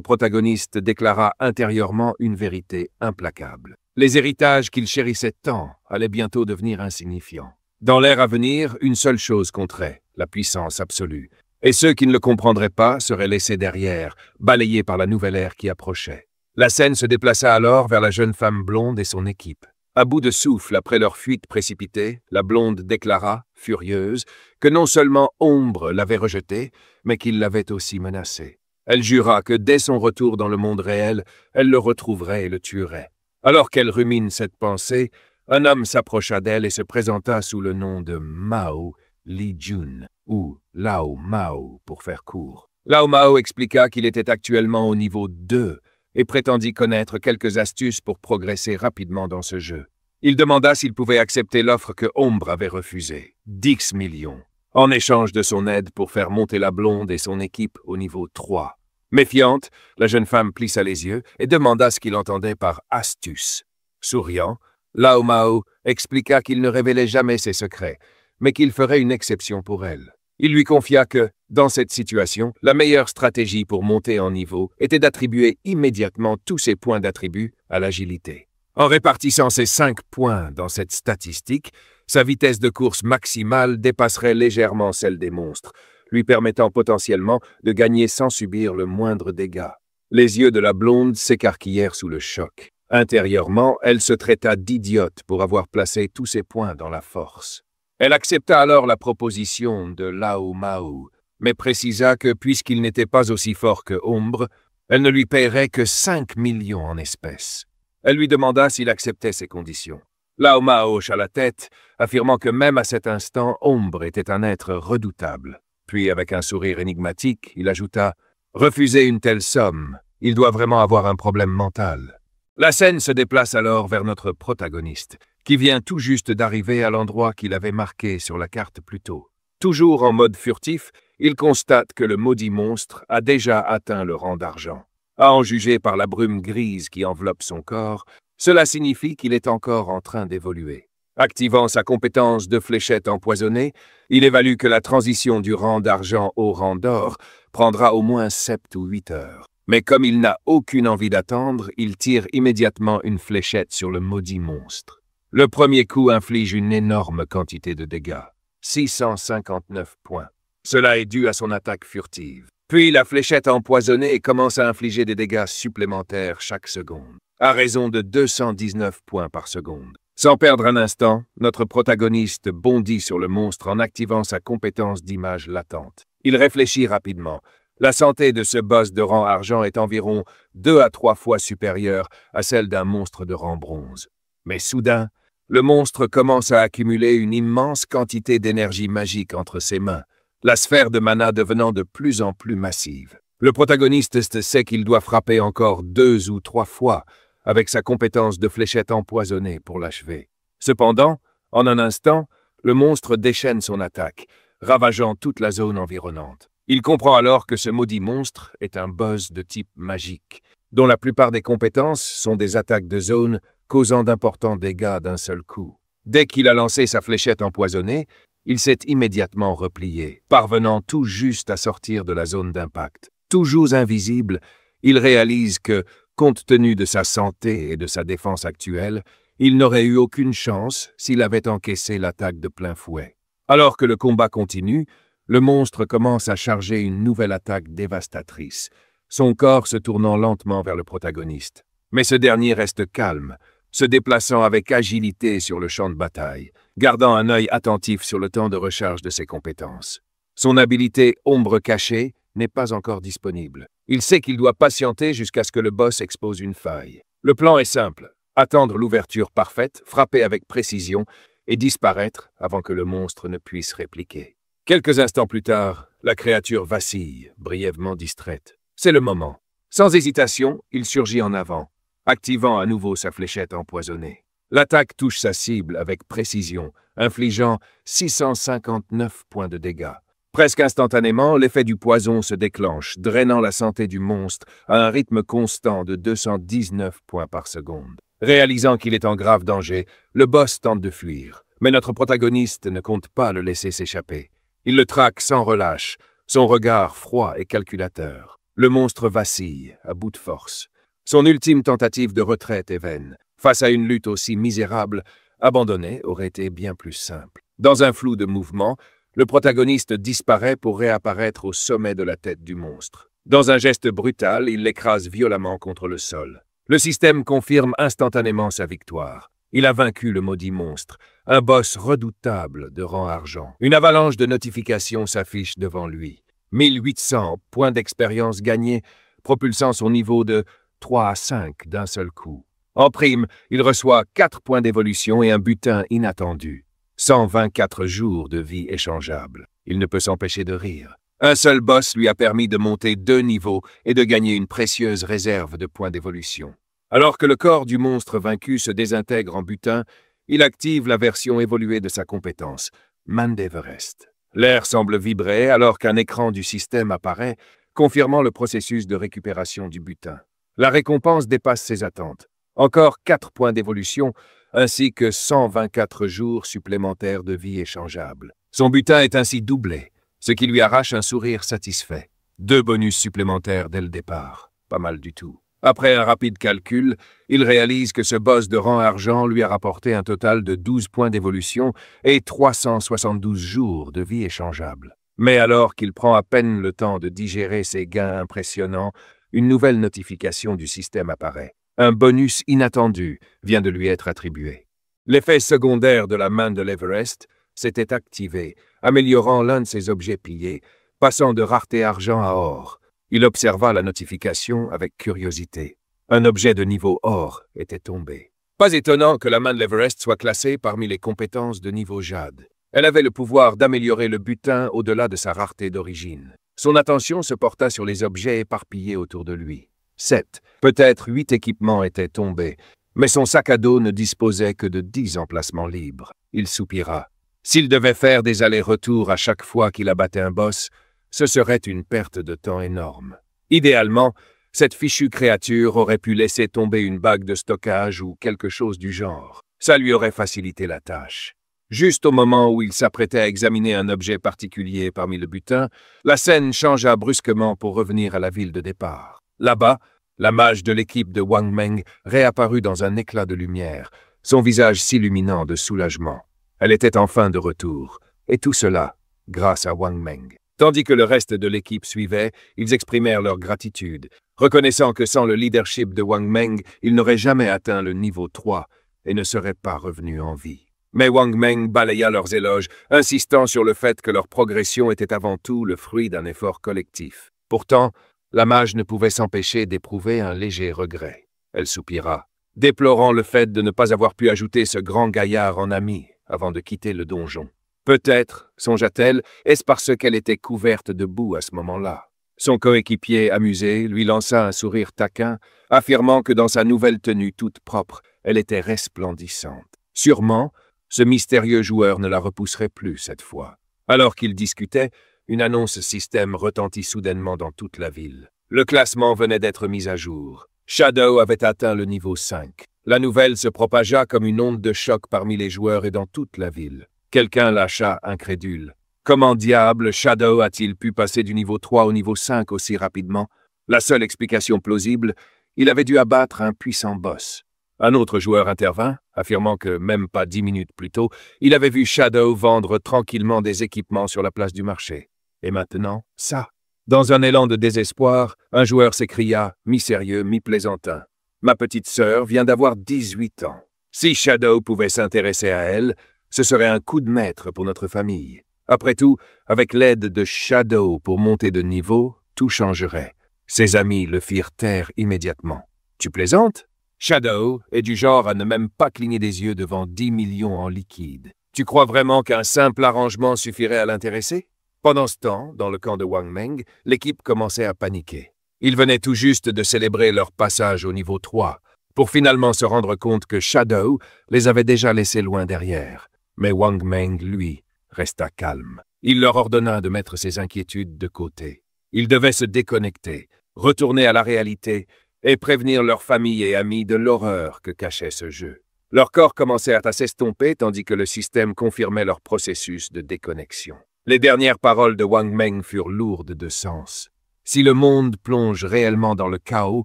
protagoniste déclara intérieurement une vérité implacable. Les héritages qu'il chérissait tant allaient bientôt devenir insignifiants. Dans l'ère à venir, une seule chose compterait, la puissance absolue. Et ceux qui ne le comprendraient pas seraient laissés derrière, balayés par la nouvelle ère qui approchait. La scène se déplaça alors vers la jeune femme blonde et son équipe. À bout de souffle après leur fuite précipitée, la blonde déclara, furieuse, que non seulement Ombre l'avait rejetée, mais qu'il l'avait aussi menacée. Elle jura que dès son retour dans le monde réel, elle le retrouverait et le tuerait. Alors qu'elle rumine cette pensée, un homme s'approcha d'elle et se présenta sous le nom de Mao Li-jun, ou Lao Mao pour faire court. Lao Mao expliqua qu'il était actuellement au niveau 2 et prétendit connaître quelques astuces pour progresser rapidement dans ce jeu. Il demanda s'il pouvait accepter l'offre que Ombre avait refusée, 10 millions, en échange de son aide pour faire monter la blonde et son équipe au niveau 3. Méfiante, la jeune femme plissa les yeux et demanda ce qu'il entendait par « astuce ». Souriant, Lao Mao expliqua qu'il ne révélait jamais ses secrets, mais qu'il ferait une exception pour elle. Il lui confia que, dans cette situation, la meilleure stratégie pour monter en niveau était d'attribuer immédiatement tous ses points d'attribut à l'agilité. En répartissant ses 5 points dans cette statistique, sa vitesse de course maximale dépasserait légèrement celle des monstres, lui permettant potentiellement de gagner sans subir le moindre dégât. Les yeux de la blonde s'écarquillèrent sous le choc. Intérieurement, elle se traita d'idiote pour avoir placé tous ses points dans la force. Elle accepta alors la proposition de Lao Mao, mais précisa que puisqu'il n'était pas aussi fort que Ombre, elle ne lui paierait que 5 millions en espèces. Elle lui demanda s'il acceptait ces conditions. Lao Mao hocha la tête, affirmant que même à cet instant, Ombre était un être redoutable. Puis, avec un sourire énigmatique, il ajouta « Refuser une telle somme, il doit vraiment avoir un problème mental. » La scène se déplace alors vers notre protagoniste, qui vient tout juste d'arriver à l'endroit qu'il avait marqué sur la carte plus tôt. Toujours en mode furtif, il constate que le maudit monstre a déjà atteint le rang d'argent. À en juger par la brume grise qui enveloppe son corps, cela signifie qu'il est encore en train d'évoluer. Activant sa compétence de fléchette empoisonnée, il évalue que la transition du rang d'argent au rang d'or prendra au moins 7 ou 8 heures. Mais comme il n'a aucune envie d'attendre, il tire immédiatement une fléchette sur le maudit monstre. Le premier coup inflige une énorme quantité de dégâts, 659 points. Cela est dû à son attaque furtive. Puis la fléchette empoisonnée commence à infliger des dégâts supplémentaires chaque seconde, à raison de 219 points par seconde. Sans perdre un instant, notre protagoniste bondit sur le monstre en activant sa compétence d'image latente. Il réfléchit rapidement. La santé de ce boss de rang argent est environ 2 à 3 fois supérieure à celle d'un monstre de rang bronze. Mais soudain, le monstre commence à accumuler une immense quantité d'énergie magique entre ses mains, la sphère de mana devenant de plus en plus massive. Le protagoniste sait qu'il doit frapper encore 2 ou 3 fois avec sa compétence de fléchette empoisonnée pour l'achever. Cependant, en un instant, le monstre déchaîne son attaque, ravageant toute la zone environnante. Il comprend alors que ce maudit monstre est un boss de type magique, dont la plupart des compétences sont des attaques de zone causant d'importants dégâts d'un seul coup. Dès qu'il a lancé sa fléchette empoisonnée, il s'est immédiatement replié, parvenant tout juste à sortir de la zone d'impact. Toujours invisible, il réalise que, compte tenu de sa santé et de sa défense actuelle, il n'aurait eu aucune chance s'il avait encaissé l'attaque de plein fouet. Alors que le combat continue, le monstre commence à charger une nouvelle attaque dévastatrice, son corps se tournant lentement vers le protagoniste. Mais ce dernier reste calme, se déplaçant avec agilité sur le champ de bataille, gardant un œil attentif sur le temps de recharge de ses compétences. Son habilité ombre cachée n'est pas encore disponible. Il sait qu'il doit patienter jusqu'à ce que le boss expose une faille. Le plan est simple, attendre l'ouverture parfaite, frapper avec précision et disparaître avant que le monstre ne puisse répliquer. Quelques instants plus tard, la créature vacille, brièvement distraite. C'est le moment. Sans hésitation, il surgit en avant, activant à nouveau sa fléchette empoisonnée. L'attaque touche sa cible avec précision, infligeant 659 points de dégâts. Presque instantanément, l'effet du poison se déclenche, drainant la santé du monstre à un rythme constant de 219 points par seconde. Réalisant qu'il est en grave danger, le boss tente de fuir. Mais notre protagoniste ne compte pas le laisser s'échapper. Il le traque sans relâche, son regard froid et calculateur. Le monstre vacille, à bout de force. Son ultime tentative de retraite est vaine. Face à une lutte aussi misérable, abandonner aurait été bien plus simple. Dans un flou de mouvement, le protagoniste disparaît pour réapparaître au sommet de la tête du monstre. Dans un geste brutal, il l'écrase violemment contre le sol. Le système confirme instantanément sa victoire. Il a vaincu le maudit monstre, un boss redoutable de rang argent. Une avalanche de notifications s'affiche devant lui. 1800 points d'expérience gagnés, propulsant son niveau de 3 à 5 d'un seul coup. En prime, il reçoit 4 points d'évolution et un butin inattendu. 124 jours de vie échangeables. Il ne peut s'empêcher de rire. Un seul boss lui a permis de monter 2 niveaux et de gagner une précieuse réserve de points d'évolution. Alors que le corps du monstre vaincu se désintègre en butin, il active la version évoluée de sa compétence, Man d'Everest. L'air semble vibrer alors qu'un écran du système apparaît, confirmant le processus de récupération du butin. La récompense dépasse ses attentes. Encore 4 points d'évolution, ainsi que 124 jours supplémentaires de vie échangeables. Son butin est ainsi doublé, ce qui lui arrache un sourire satisfait. 2 bonus supplémentaires dès le départ. Pas mal du tout. Après un rapide calcul, il réalise que ce boss de rang argent lui a rapporté un total de 12 points d'évolution et 372 jours de vie échangeables. Mais alors qu'il prend à peine le temps de digérer ces gains impressionnants, une nouvelle notification du système apparaît. Un bonus inattendu vient de lui être attribué. L'effet secondaire de la main de l'Everest s'était activé, améliorant l'un de ses objets pillés, passant de rareté argent à or. Il observa la notification avec curiosité. Un objet de niveau or était tombé. Pas étonnant que la main de l'Everest soit classée parmi les compétences de niveau jade. Elle avait le pouvoir d'améliorer le butin au-delà de sa rareté d'origine. Son attention se porta sur les objets éparpillés autour de lui. 7, peut-être 8 équipements étaient tombés, mais son sac à dos ne disposait que de 10 emplacements libres. Il soupira. S'il devait faire des allers-retours à chaque fois qu'il abattait un boss, ce serait une perte de temps énorme. Idéalement, cette fichue créature aurait pu laisser tomber une bague de stockage ou quelque chose du genre. Ça lui aurait facilité la tâche. Juste au moment où il s'apprêtait à examiner un objet particulier parmi le butin, la scène changea brusquement pour revenir à la ville de départ. Là-bas, la mage de l'équipe de Wang Meng réapparut dans un éclat de lumière, son visage s'illuminant de soulagement. Elle était enfin de retour, et tout cela grâce à Wang Meng. Tandis que le reste de l'équipe suivait, ils exprimèrent leur gratitude, reconnaissant que sans le leadership de Wang Meng, ils n'auraient jamais atteint le niveau 3 et ne seraient pas revenus en vie. Mais Wang Meng balaya leurs éloges, insistant sur le fait que leur progression était avant tout le fruit d'un effort collectif. Pourtant, la mage ne pouvait s'empêcher d'éprouver un léger regret. Elle soupira, déplorant le fait de ne pas avoir pu ajouter ce grand gaillard en ami avant de quitter le donjon. Peut-être, songea-t-elle, est-ce parce qu'elle était couverte de boue à ce moment-là. Son coéquipier, amusé, lui lança un sourire taquin, affirmant que dans sa nouvelle tenue toute propre, elle était resplendissante. Sûrement, ce mystérieux joueur ne la repousserait plus cette fois. Alors qu'ils discutaient, une annonce système retentit soudainement dans toute la ville. Le classement venait d'être mis à jour. Shadow avait atteint le niveau 5. La nouvelle se propagea comme une onde de choc parmi les joueurs et dans toute la ville. Quelqu'un lâcha incrédule. Comment diable Shadow a-t-il pu passer du niveau 3 au niveau 5 aussi rapidement? La seule explication plausible, il avait dû abattre un puissant boss. Un autre joueur intervint, affirmant que, même pas 10 minutes plus tôt, il avait vu Shadow vendre tranquillement des équipements sur la place du marché. Et maintenant, ça. Dans un élan de désespoir, un joueur s'écria, mi-sérieux, mi-plaisantin. « Ma petite sœur vient d'avoir 18 ans. Si Shadow pouvait s'intéresser à elle, ce serait un coup de maître pour notre famille. Après tout, avec l'aide de Shadow pour monter de niveau, tout changerait. » Ses amis le firent taire immédiatement. « Tu plaisantes? Shadow est du genre à ne même pas cligner des yeux devant 10 millions en liquide. Tu crois vraiment qu'un simple arrangement suffirait à l'intéresser? » Pendant ce temps, dans le camp de Wang Meng, l'équipe commençait à paniquer. Ils venaient tout juste de célébrer leur passage au niveau 3, pour finalement se rendre compte que Shadow les avait déjà laissés loin derrière. Mais Wang Meng, lui, resta calme. Il leur ordonna de mettre ses inquiétudes de côté. Ils devaient se déconnecter, retourner à la réalité et prévenir leurs familles et amis de l'horreur que cachait ce jeu. Leurs corps commencèrent à s'estomper tandis que le système confirmait leur processus de déconnexion. Les dernières paroles de Wang Meng furent lourdes de sens. Si le monde plonge réellement dans le chaos,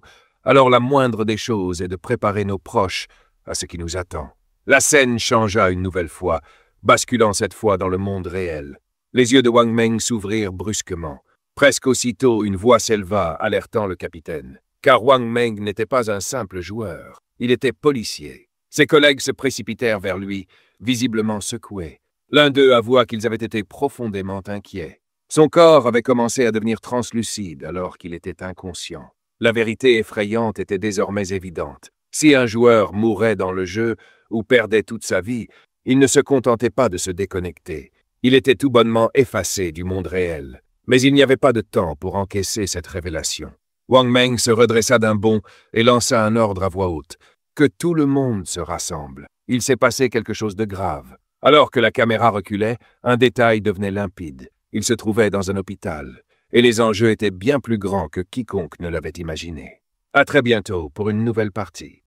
alors la moindre des choses est de préparer nos proches à ce qui nous attend. La scène changea une nouvelle fois, basculant cette fois dans le monde réel. Les yeux de Wang Meng s'ouvrirent brusquement. Presque aussitôt, une voix s'éleva, alertant le capitaine. Car Wang Meng n'était pas un simple joueur, il était policier. Ses collègues se précipitèrent vers lui, visiblement secoués. L'un d'eux avoua qu'ils avaient été profondément inquiets. Son corps avait commencé à devenir translucide alors qu'il était inconscient. La vérité effrayante était désormais évidente. Si un joueur mourait dans le jeu ou perdait toute sa vie, il ne se contentait pas de se déconnecter. Il était tout bonnement effacé du monde réel. Mais il n'y avait pas de temps pour encaisser cette révélation. Wang Meng se redressa d'un bond et lança un ordre à voix haute. « Que tout le monde se rassemble. Il s'est passé quelque chose de grave. » Alors que la caméra reculait, un détail devenait limpide. Il se trouvait dans un hôpital, et les enjeux étaient bien plus grands que quiconque ne l'avait imaginé. À très bientôt pour une nouvelle partie.